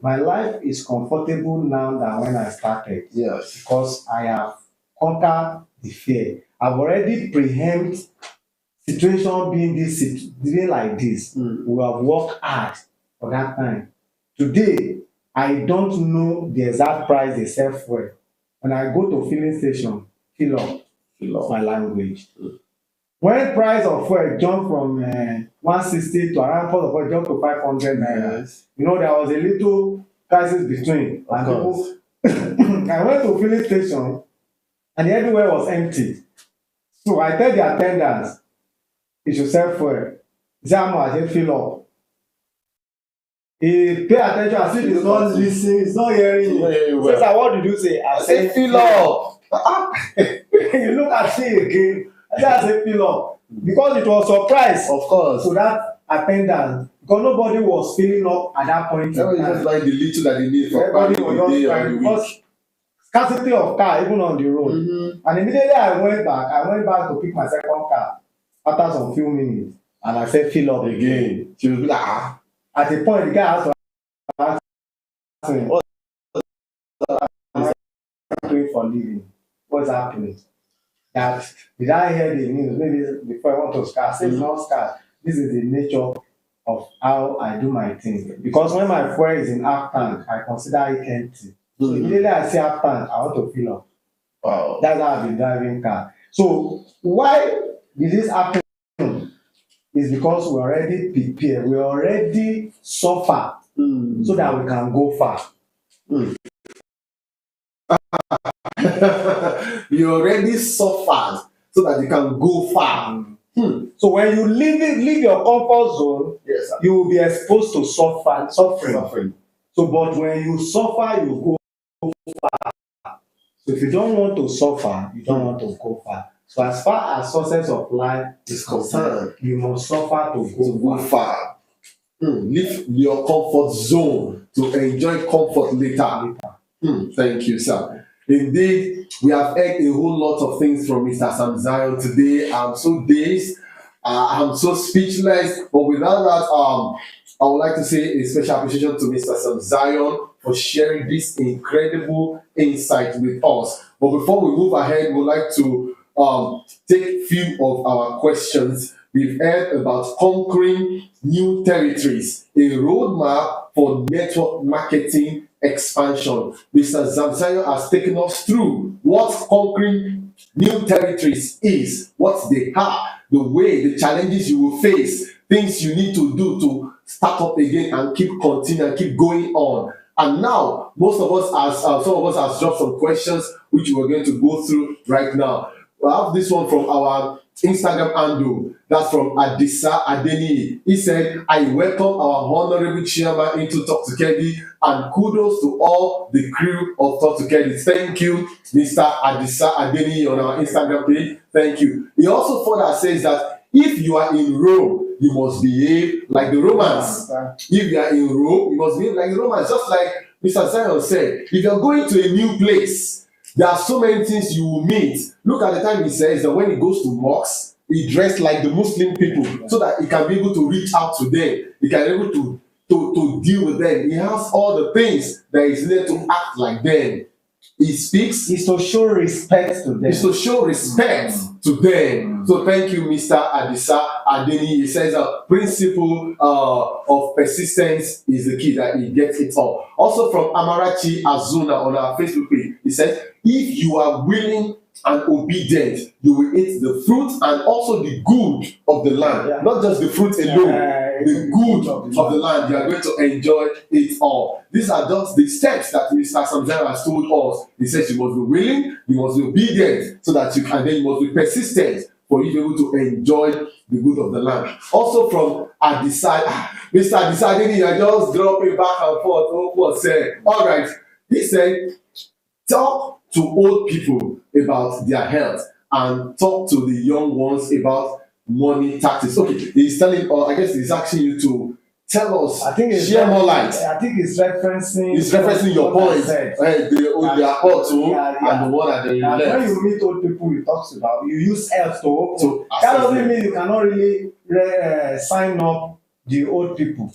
My life is comfortable now than when I started. Yes. Because I have conquered the fear. I've already preempt situation being like this. We have worked hard for that time. Today, I don't know the exact price they sell fuel. When I go to filling station, fill up my language. When price of fuel jump from 160 to around 4 jump to 500 naira, Yes. you know there was a little crisis between. Of course. I went to filling station and everywhere was empty. So I tell the attendants, he should sell fuel. He said, how much? I said, fill up. He pay attention as if he's not listening, he's not hearing you. He says, what did you say? I said, fill up. You look at me again. I said, fill up. Because it was surprise. Of course. So that attendant, because nobody was filling up at that point. Everybody just like the little that they need for everybody was just trying because scarcity of car even on the road. And immediately I went back to pick my second car after some few minutes. And I said, fill up again. She will be like, ah. At the point, the guy has to ask him, what am I doing for living? What's happening? That did I hear the news? Maybe before I went to SCAR, I said, it's not SCAR. This is the nature of how I do my things. Because when my fuel is in half tank, I consider it empty. So immediately I see half tank, I want to fill up. Wow. That's how I've been driving car. So why did this happen? Is because we already prepared, we already suffer so that we can go far. You already suffered so that you can go far. So when you leave your comfort zone, yes, you will be exposed to suffering. So but when you suffer, you go far. So if you don't want to suffer, you don't want to go far. So as far as success of life is concerned, you must suffer to go far. Leave your comfort zone to enjoy comfort later. Thank you, sir. Indeed, we have heard a whole lot of things from Mr. Sam Zion today. I'm so dazed. I'm so speechless. But without that, I would like to say a special appreciation to Mr. Sam Zion for sharing this incredible insight with us. But before we move ahead, we'd like to take a few of our questions. We've heard about conquering new territories, a roadmap for network marketing expansion. Mr. Zamsayo has taken us through what conquering new territories is, what they are, the way, the challenges you will face, things you need to do to start up again and keep continuing and keep going on. And now, most of us, as some of us, has dropped some questions which we're going to go through right now. We have this one from our Instagram handle. That's from Adisa Adeni. He said, I welcome our honorable chairman into Talk to Kedi, and kudos to all the crew of Talk to Kedi. Thank you, Mr. Adisa Adeni, on our Instagram page. Thank you. He also further says that if you are in Rome, you must behave like the Romans. If you are in Rome, you must behave like the Romans. Just like Mr. Zion said, if you're going to a new place, there are so many things you will meet. Look at the time he says that when he goes to mosques, he dressed like the Muslim people so that he can be able to reach out to them. He can be able to deal with them. He has all the things that is needed to act like them. He speaks. It's to show respect to them. It's to show respect to them. So thank you, Mr. Adisa Adeni. He says principle of persistence is the key, that he gets it all. Also from Amarachi Azuna on our Facebook page, he says, if you are willing and obedient, you will eat the fruit and also the good of the land. Yeah. Not just the fruit alone, the good of the land. You are going to enjoy it all. These are just the steps that Mr. Samzara has told us. He says you must be willing, you must be obedient, so that you can, then you must be persistent for you to be able to enjoy the good of the land. Also from Adisa, Mr. Adisa, you are just dropping back and forth. Oh, what said? All right. He said, talk to old people about their health and talk to the young ones about money tactics. Okay, he's telling, or I guess he's asking you to tell us, share more light. I think it's referencing. It's referencing your point. The apart too, and the one at the left. When you meet old people, he talks about, you use health to that doesn't mean you cannot really sign up the old people of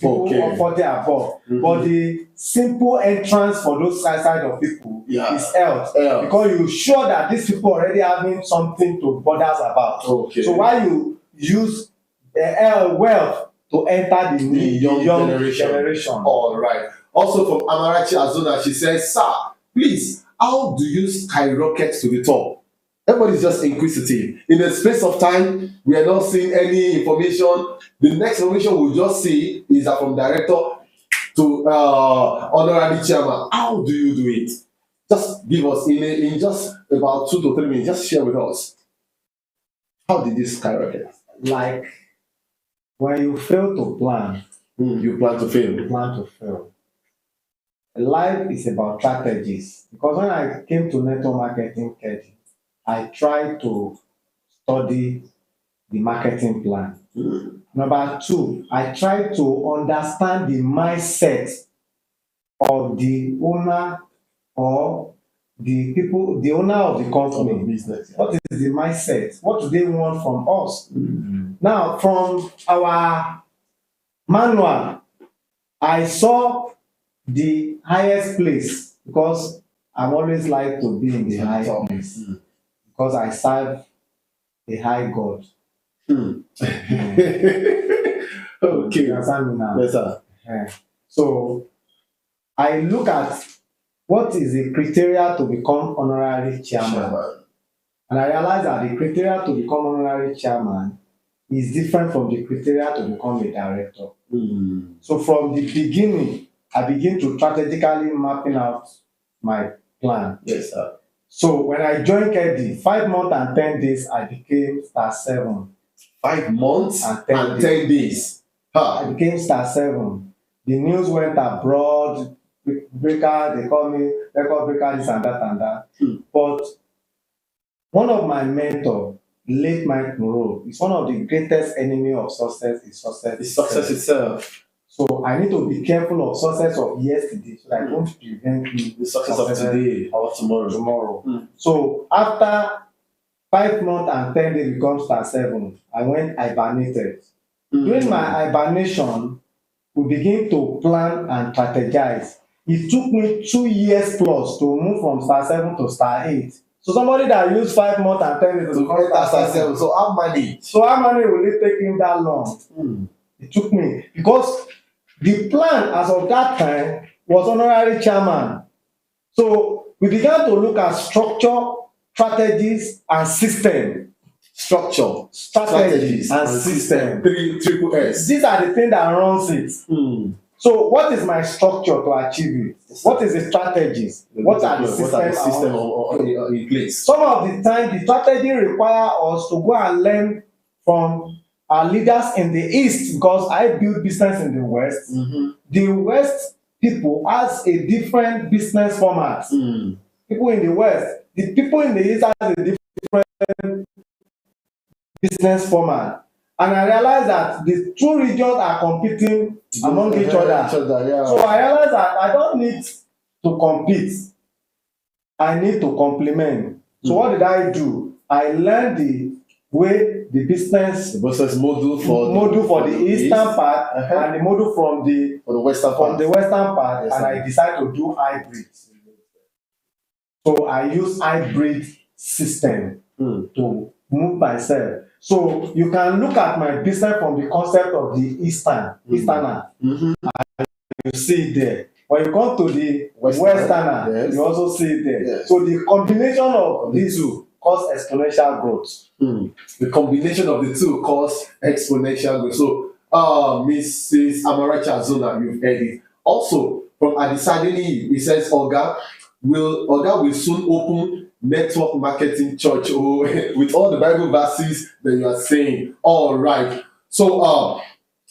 40 above. But the simple entrance for those side of people is health. Because you're sure that these people already having something to bother about. So while you use wealth to enter the young generation. All right. Also from Amarachi Azuna, she says, sir, please, how do you skyrocket to the top? Everybody's just inquisitive. In the space of time, we are not seeing any information. The next information we'll just see is that from director to honorary chairman. How do you do it? Just give us in just about 2 to 3 minutes. Just share with us. How did this skyrocket? Like when you fail to plan, you plan to fail. You plan to fail. Life is about strategies. Because when I came to network marketing, Kedi, I tried to study the marketing plan. Number 2, I tried to understand the mindset of the owner or the people, the owner of the company. Business. What is the mindset? What do they want from us? Now, from our manual, I saw the highest place because I've always liked to be in the high place. Because I serve a high God. Okay. You understand me now? Yes, sir. So I look at what is the criteria to become honorary chairman. And I realize that the criteria to become honorary chairman is different from the criteria to become a director. So from the beginning, I begin to strategically mapping out my plan. Yes, sir. So when I joined Kedi, 5 months and 10 days, I became star 7. 5 months and 10 days. I became star 7. The news went abroad. Breaker, they call me record breaker, this and that and that. But one of my mentors, late Mike Moreau, is one of the greatest enemy of success is success. It's success itself. So I need to be careful of success of yesterday so that I don't prevent me the success of today or tomorrow. So after 5 months and 10 days become star 7, I went hibernated. During my hibernation, we begin to plan and strategize. It took me 2 years plus to move from star 7 to star 8. So somebody that used 5 months and 10 days to become star 7. So how many? So how many will it take him that long? It took me because the plan as of that time was honorary chairman. So we began to look at structure, strategies, and system. Structure, strategy, and system. Three triple S. These are the things that runs it. Hmm. So what is my structure to achieve it? What is the strategies? What are the system in place? Some of the time, the strategy require us to go and learn from our leaders in the East, because I build business in the West. Mm-hmm. The West people has a different business format. Mm. People in the West, the people in the East has a different business format. And I realized that the two regions are competing among each other. Yeah. So I realized that I don't need to compete. I need to complement. So what did I do? I learned the way the business model for the eastern part, and the model from the western part. Yes, and I decided to do hybrid. So I use hybrid system to move myself. So you can look at my business from the concept of the easterner. Mm-hmm. You see it there. When you come to the westerner, yes, you also see it there. Yes. So the combination of these two cause exponential growth. The combination of the two cause exponential growth. So, Mrs. Amaracha Zona, you've heard it. Also, from Adisadini, it says, Oga will soon open network marketing church with all the Bible verses that you are saying. All right. So,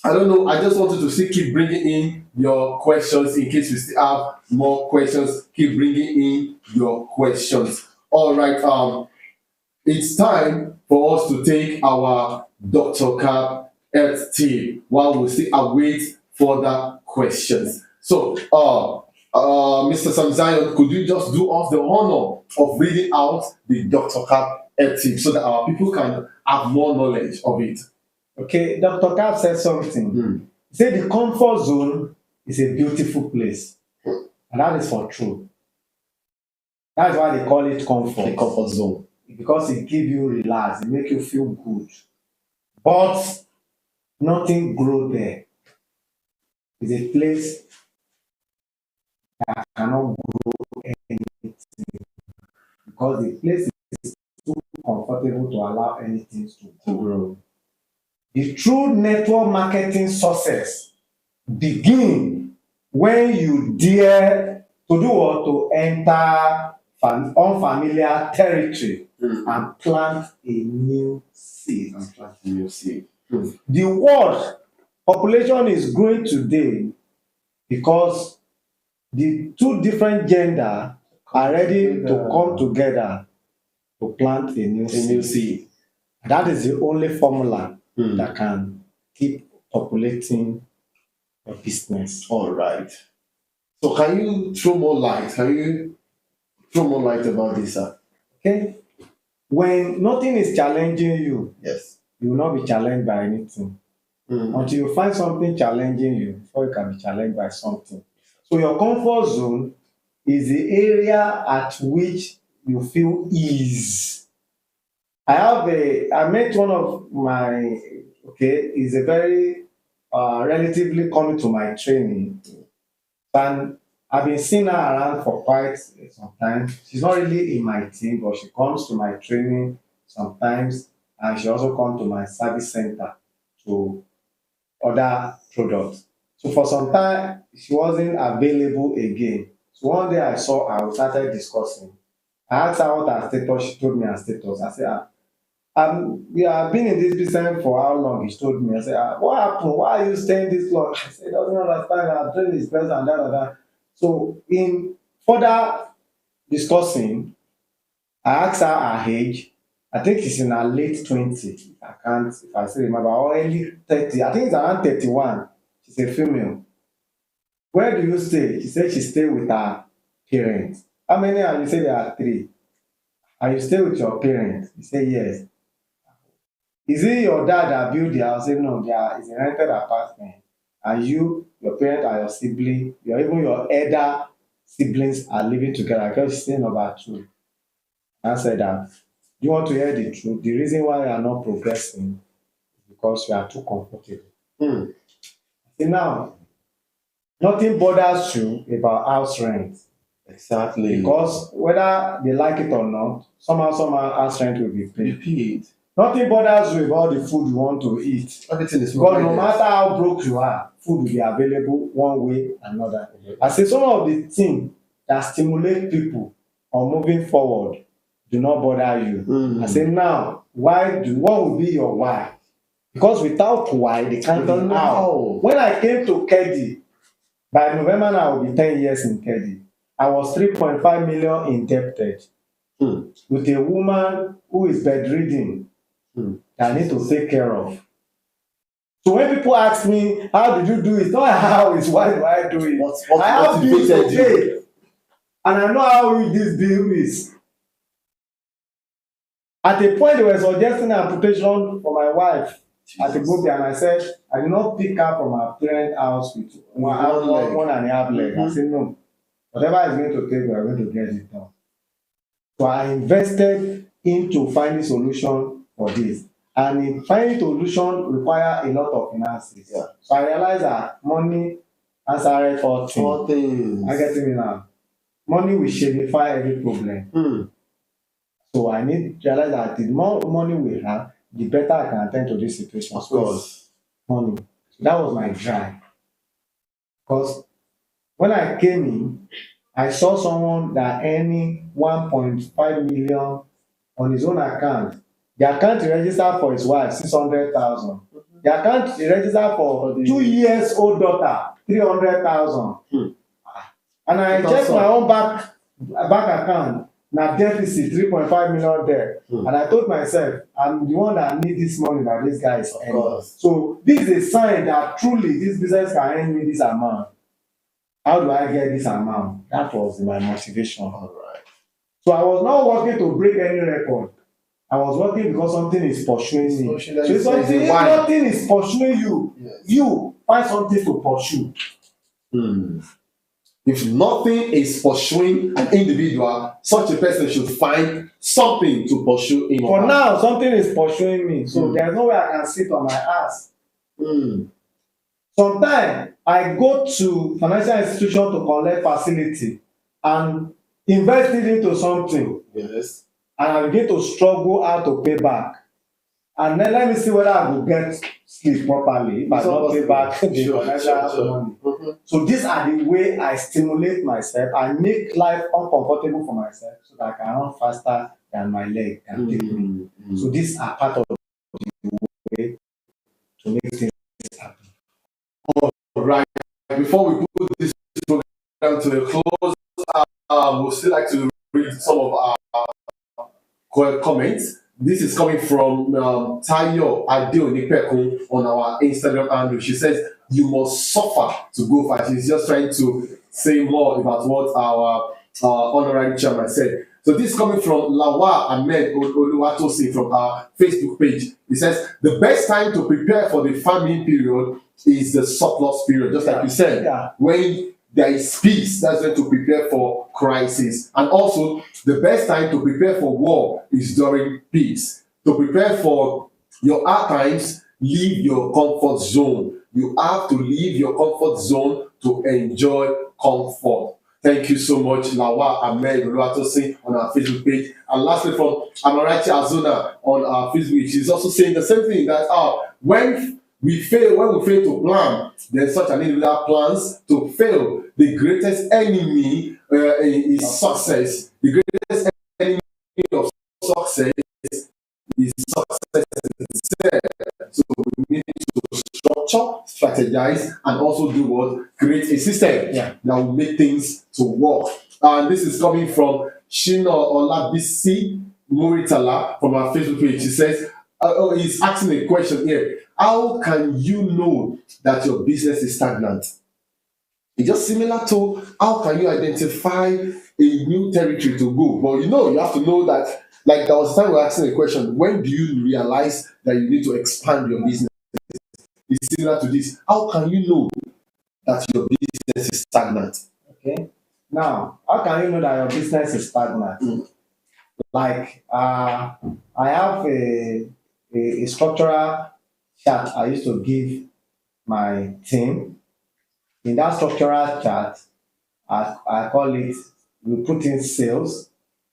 I don't know. I just wanted to see, keep bringing in your questions in case we still have more questions. Keep bringing in your questions. All right. It's time for us to take our Dr. Cap Health team while we still await further questions. So, Mr. Samzion, could you just do us the honor of reading out the Dr. Cap Health team so that our people can have more knowledge of it? Okay, Dr. Cap said something. He said the comfort zone is a beautiful place. And that is for true. That's why they call it comfort. The comfort zone. Because it gives you relax, it makes you feel good. But nothing grows there. It's a place that cannot grow anything. Because the place is too comfortable to allow anything to grow. The true network marketing success begin when you dare to do what? To enter unfamiliar territory and plant a new seed. The world population is growing today because the two different gender are ready to come together to plant a new seed. That is the only formula that can keep populating a business. All right. So can you throw more light? About this, sir? Okay. When nothing is challenging you, yes, you will not be challenged by anything. Until you find something challenging you, before you can be challenged by something. So your comfort zone is the area at which you feel ease. I met one of my, he's a very relatively coming to my training. And I've been seeing her around for quite some time. She's not really in my team, but she comes to my training sometimes, and she also comes to my service center to order products. So for some time, she wasn't available again. So one day I saw her, we started discussing. I asked her what her status, she told me her status. I said, we have been in this business for how long? He told me. I said, what happened? Why are you staying this long? I said, doesn't understand. I'm doing this best and that. So in further discussing, I asked her her age. I think she's in her late 20s. If I still remember, or early 30. I think it's around 31. She's a female. Where do you stay? She said she stay with her parents. How many are you? Say there are 3. And you stay with your parents? You say yes. Is it your dad that built the house? Say no, it's a rented apartment. And you, your parents, and your sibling, even your elder siblings are living together. Because she's saying number 2. I said that. You want to hear the truth? The reason why you are not progressing is because you are too comfortable. See now, nothing bothers you about house rent. Exactly. Because whether they like it or not, somehow house rent will be paid. Nothing bothers you about the food you want to eat. Everything is Because no provided. matter how broke you are, food will be available one way or another. I say some of the things that stimulate people on moving forward do not bother you. I say now, what will be your why? Because without why, they can't don't be know how. how. When I came to Kedi, by November now I will be 10 years in Kedi. I was 3.5 million indebted with a woman who is bedridden that I need to take care of. So when people ask me, how did you do it? Not how, it's why do I do it? What I have bills to motivated you? pay, and I know how huge this bill is. At a point, they were suggesting amputation for my wife at the Gobi, and I said, I did not pick her from her parent house with one and a half leg. I said, no, whatever is going to take, we are going to get it done. So I invested into finding solution for this. And in finding solution require a lot of finances. Yeah. So I realized that money answered all things. I get me now. Money will shapify every problem. So I need to realize that the more money we have, the better I can attend to this situation. Of course. Money. So that was my drive. Because when I came in, I saw someone that earning 1.5 million on his own account. The account he registered for his wife 600,000. The account he registered for 2 years old daughter 300,000. And I checked my own bank account. Na deficit 3.5 million there. And I told myself, I'm the one that need this money that this guy is earning. So this is a sign that truly this business can earn me this amount. How do I get this amount? That was my motivation. All right. So I was not working to break any record. I was working because something is pursuing me. So if nothing is pursuing you, you find something to pursue. If nothing is pursuing an individual, such a person should find something to pursue in. For now, something is pursuing me. So there's no way I can sit on my ass. Sometimes I go to financial institution to collect facility and invest it into something. Yes. And I begin to struggle how to pay back. And then let me see whether I will get sleep properly if I don't pay back the financial money. So these are the way I stimulate myself. I make life uncomfortable for myself so that I can run faster than my leg can take me. So these are part of the way to make things happen. All right. Before we put this program to a close, we'd still like to read some of our comments. This is coming from Tayo Adeonipekun on our Instagram handle. She says, you must suffer to go far. She's just trying to say more about what our honorary chairman said. So this is coming from Lawa Ahmed Oluwatosi from our Facebook page. He says, the best time to prepare for the famine period is the surplus period, just like you said. When there is peace, that's when to prepare for crisis. And also, the best time to prepare for war is during peace. To prepare for your hard times, leave your comfort zone. You have to leave your comfort zone to enjoy comfort. Thank you so much, Lawa Ahmed Oluwatosin on our Facebook page. And lastly, from Amarachi Azuna on our Facebook, she's also saying the same thing, that when we fail to plan, then such an individual plans to fail. The greatest enemy is success. The greatest enemy of success is success itself. So we need to structure, strategize, and also do what? Create a system that will make things to work. And this is coming from Shino Olabisi Muritala from our Facebook page. She says, he's asking a question here. How can you know that your business is stagnant? It's just similar to how can you identify a new territory to go? But you have to know that, like there was a time we were asking a question, when do you realize that you need to expand your business? It's similar to this. How can you know that your business is stagnant? Okay. Now, how can you know that your business is stagnant? Like, I have a structural chart I used to give my team. In that structural chart, I call it, we put in sales,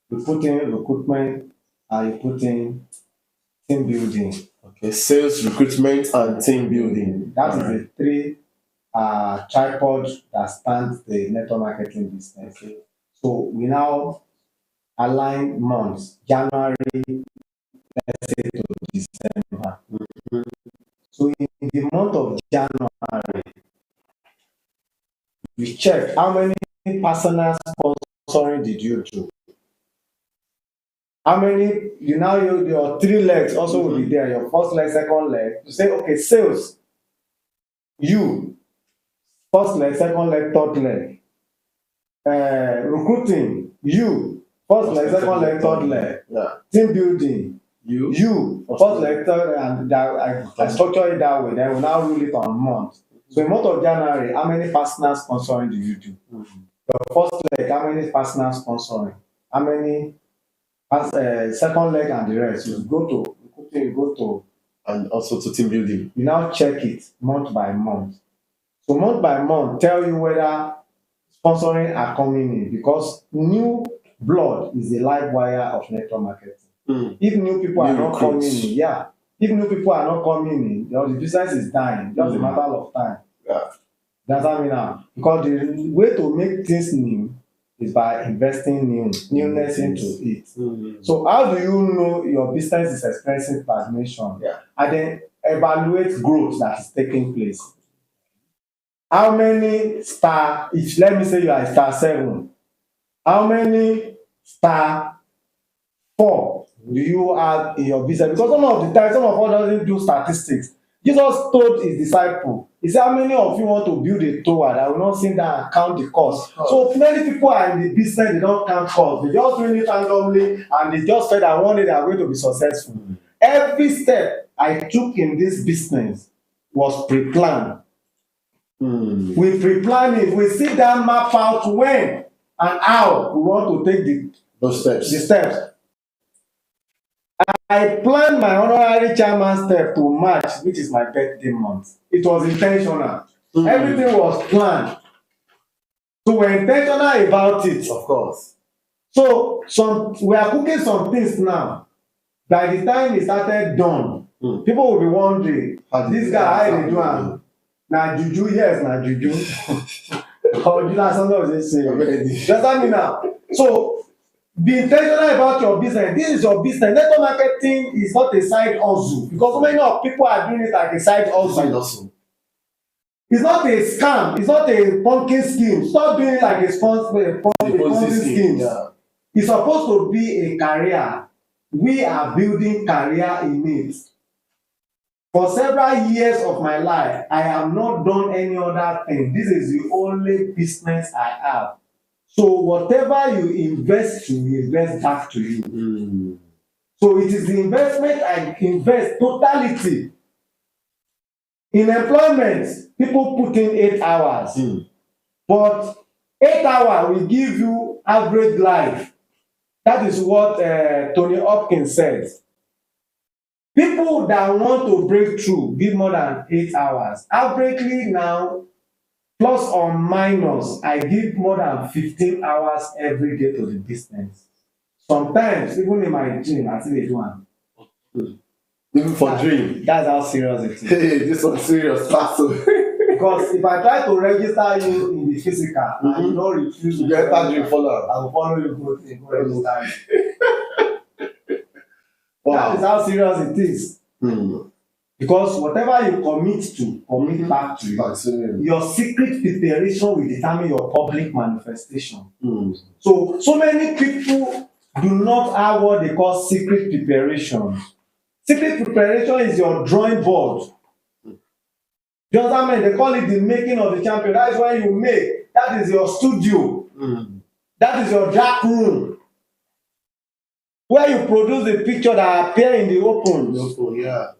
we put in recruitment, and you put in team building. Okay. Sales, recruitment, and team building. That is the three tripod that stands the network marketing business. Okay. So we now align months, January, let's say to December. So in the month of January, we check how many personal sponsoring did you do. How many, your three legs also will be there, your first leg, second leg. You say, okay, sales, you, first leg, second leg, third leg. Recruiting, you, first leg, second leg, third leg. Yeah. Team building, you, first leg, third, and I structure it that way. Then we now rule it on months. So in month of January, how many personal sponsoring do you do? Your first leg, how many personal sponsoring? How many second leg and the rest? You go to recruiting, you go to, And also to team building. you now check it month by month. So month by month, tell you whether sponsoring are coming in, because new blood is the live wire of network marketing. If new people are not coming in, if new people are not coming in, the business is dying. Just a matter of time. Yeah. That's what I mean now. Because the way to make things new is by investing newness into it. So how do you know your business is experiencing stagnation? Yeah. And then evaluate growth that is taking place. How many star, if let me say you are a star 7, how many star 4 do you have in your business? Because some of the time, some of us doesn't do statistics. Jesus told his disciple, he said, how many of you want to build a tower that will not sit down and count the cost? So many people are in the business, they don't count cost. They just doing it randomly and they just said that one day they are going to be successful. Every step I took in this business was pre-planned. We pre-plan it. We sit down, map out when and how we want to take Those steps. the steps. I planned my honorary chairman step to March, which is my birthday month. It was intentional. Everything was planned. So we're intentional about it. Of course. So we are cooking some things now. By the time it started done, people will be wondering, this guy, how they do am? Na juju, yes, na juju. Or you know, sometimes they say, just let me now. So be intentional about your business. This is your business. Network marketing is not a side hustle, because so many of people are doing it like a side hustle. It's not a scam. It's not a pumpkin scheme. Stop doing it like a Ponzi scheme. Yeah. It's supposed to be a career. We are building career in it. For several years of my life, I have not done any other thing. This is the only business I have. So whatever you invest to, invest back to you. So it is the investment I invest totality. In employment, people put in 8 hours. But 8 hours will give you average life. That is what Tony Hopkins said. People that want to break through give more than 8 hours. Averagely now, plus or minus, I give more than 15 hours every day to the business. Sometimes, even in my dream, I still do one. Even for dream. That's how serious it is. Hey, this one's serious. Because if I try to register you in the physical and you don't refuse to get that dream follow, I will follow you go register you. Wow. That is how serious it is. Because whatever you commit to, commit back to you. Your secret preparation will determine your public manifestation. So many people do not have what they call secret preparation. Secret preparation is your drawing board. You understand? They call it the making of the champion. That is why you make. That is your studio. That is your dark room. Where you produce the picture that appear in the open. Yeah.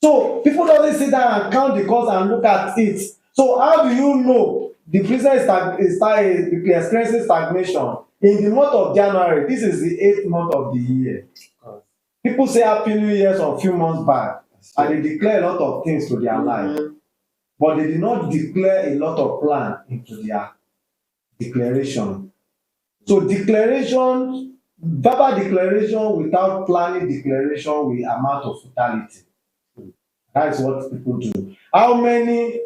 So people don't sit down and count the cost and look at it. So how do you know the business is experiencing stagnation? In the month of January, this is the 8th month of the year. People say Happy New Year a few months back, and they declare a lot of things to their life. But they did not declare a lot of plan into their declaration. So declaration verbal declaration without planning declaration will amount to fatality. That is what people do. How many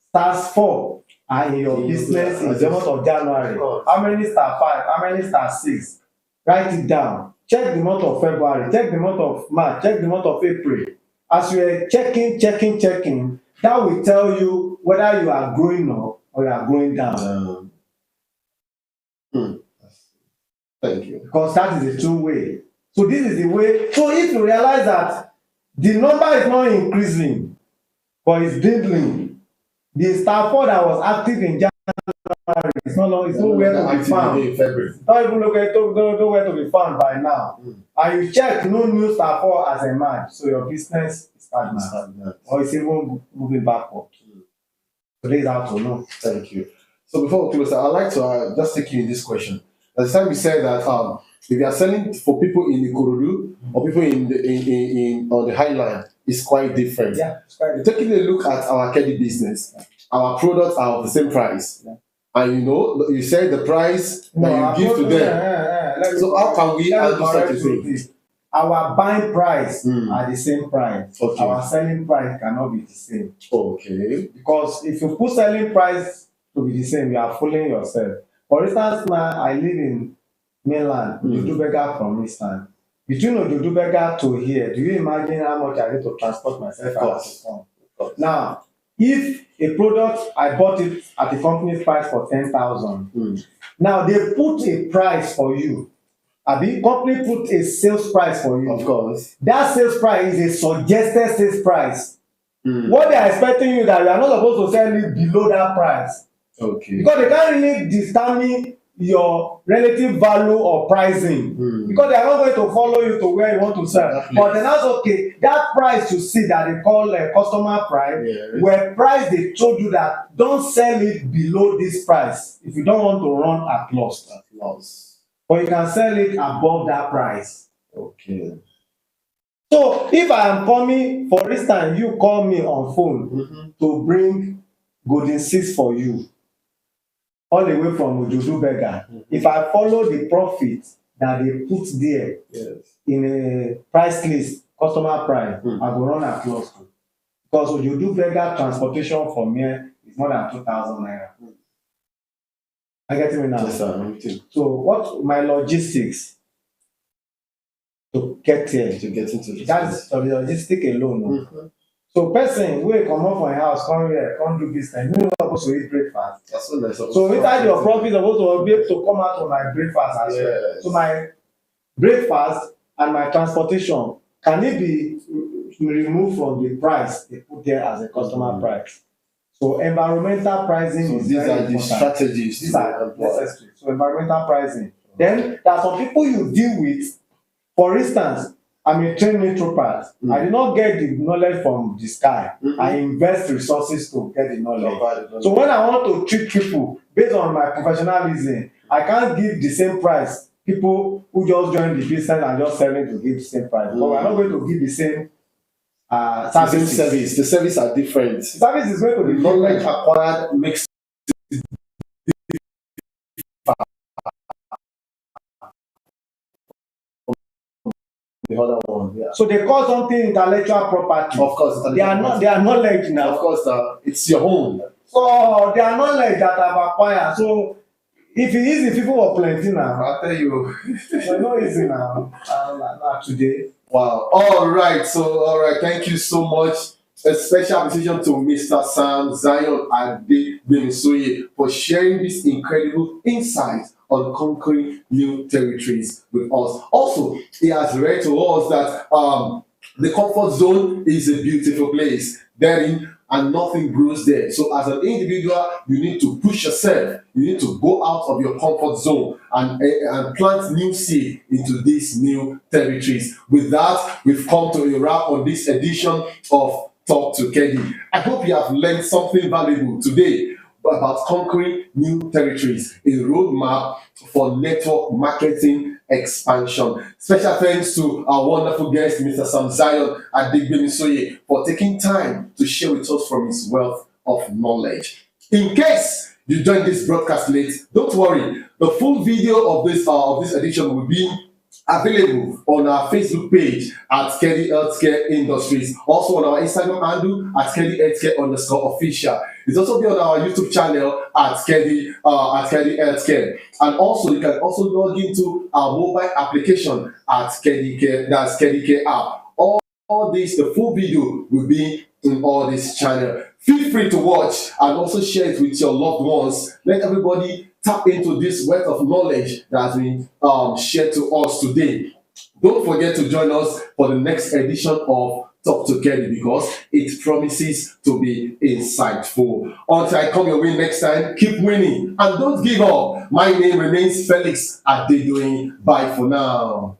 stars 4 are in your business in the month of January? How many star 5? How many star 6? Write it down. Check the month of February, check the month of March, check the month of April. As you are checking, that will tell you whether you are growing up or you are growing down. Hmm. Thank you. Because that is the true way. So this is the way. So if you realize that the number is not increasing, but it's dwindling, the star 4 that was active in January is no longer, it's nowhere to be found. Not even nowhere to be found by now. And you check no new star 4 as a match, so your business is stagnant or it's even moving backward. So this is how to know. Thank you. So before we close, I'd like to just take you in this question. At the time you said that if you are selling for people in the Ikorodu or people in on the Highland, it's quite different. Yeah, it's quite different. Taking a look at our Kedi business, our products are of the same price. Yeah. And you know, you said the price that you give to them. So how can we handle such a thing? Our buying price are the same price. Okay. Our selling price cannot be the same. Okay. Because if you put selling price to be the same, you are fooling yourself. For instance, now I live in mainland, Ojodubega from Eastern. Between Ojodubega to here, do you imagine how much I need to transport myself out to come? Now, if a product I bought it at the company's price for 10,000, now they put a price for you. The company put a sales price for you. Of course. That sales price is a suggested sales price. What they are expecting you that you are not supposed to sell it below that price. Okay. Because they can't really determine your relative value or pricing. Because they are not going to follow you to where you want to sell. But then that's okay. That price you see that they call a customer price, where price they told you that don't sell it below this price if you don't want to run at loss. But you can sell it above that price. Okay. So if I am coming, for instance, you call me on phone to bring golden 6 for you, all the way from Ojodubega. If I follow the profit that they put there in a price list, customer price, I go run at loss. Because Ojodubega transportation from here is more than 2,000 naira. I get me now. Yes, sir. So what my logistics to get here? To get into this. That's the logistic alone. So person wey comot from house come here come do business, you no suppose to eat breakfast. That's what nice. So inside your profit suppose to be able to come out for my breakfast as well. So my breakfast and my transportation, can it be removed from the price they put there as a customer price? So environmental pricing is very important. These are the strategies. These are necessary. So environmental pricing. Then there are some people you deal with. For instance, I'm a trained naturopath. I did not get the knowledge from the sky. I invest resources to get the knowledge. So when I want to treat people based on my professionalism, I can't give the same price. People who just join the business and just selling to give the same price. But we're not going to give the same service. The service are different. The service is going to be knowledge acquired makes the other one. Yeah. So they call something intellectual property. Of course, they are not. They are knowledge now. Of course, it's your own. So they are knowledge that I've acquired. So if it is, people are plenty now. I'll tell you. It's not easy now. Not today. Wow. All right. Thank you so much. A special appreciation to Mr. Sam Zion Adegbemisoye for sharing this incredible insight on conquering new territories with us. Also, he has read to us that the comfort zone is a beautiful place. Therein, and nothing grows there. So as an individual, you need to push yourself. You need to go out of your comfort zone and plant new seed into these new territories. With that, we've come to a wrap on this edition of Talk to Kedi. I hope you have learned something valuable today about conquering new territories, a roadmap for network marketing expansion. Special thanks to our wonderful guest, Mr. Sam Zion Adegbemisoye, for taking time to share with us from his wealth of knowledge. In case you joined this broadcast late, don't worry. The full video of this edition will be available on our Facebook page at Kedi Healthcare Industries. Also on our Instagram handle at Kedi Healthcare underscore official. It's also be on our YouTube channel at Kedi Healthcare. And also you can also log into our mobile application at Kedi Care, that's Kedi Care app. All this, the full video will be in all this channel. Feel free to watch and also share it with your loved ones. Let everybody tap into this wealth of knowledge that has been shared to us today. Don't forget to join us for the next edition of Talk to Kedi because it promises to be insightful. Until I come your way next time, keep winning and don't give up. My name remains Felix Adedoyin. Bye for now.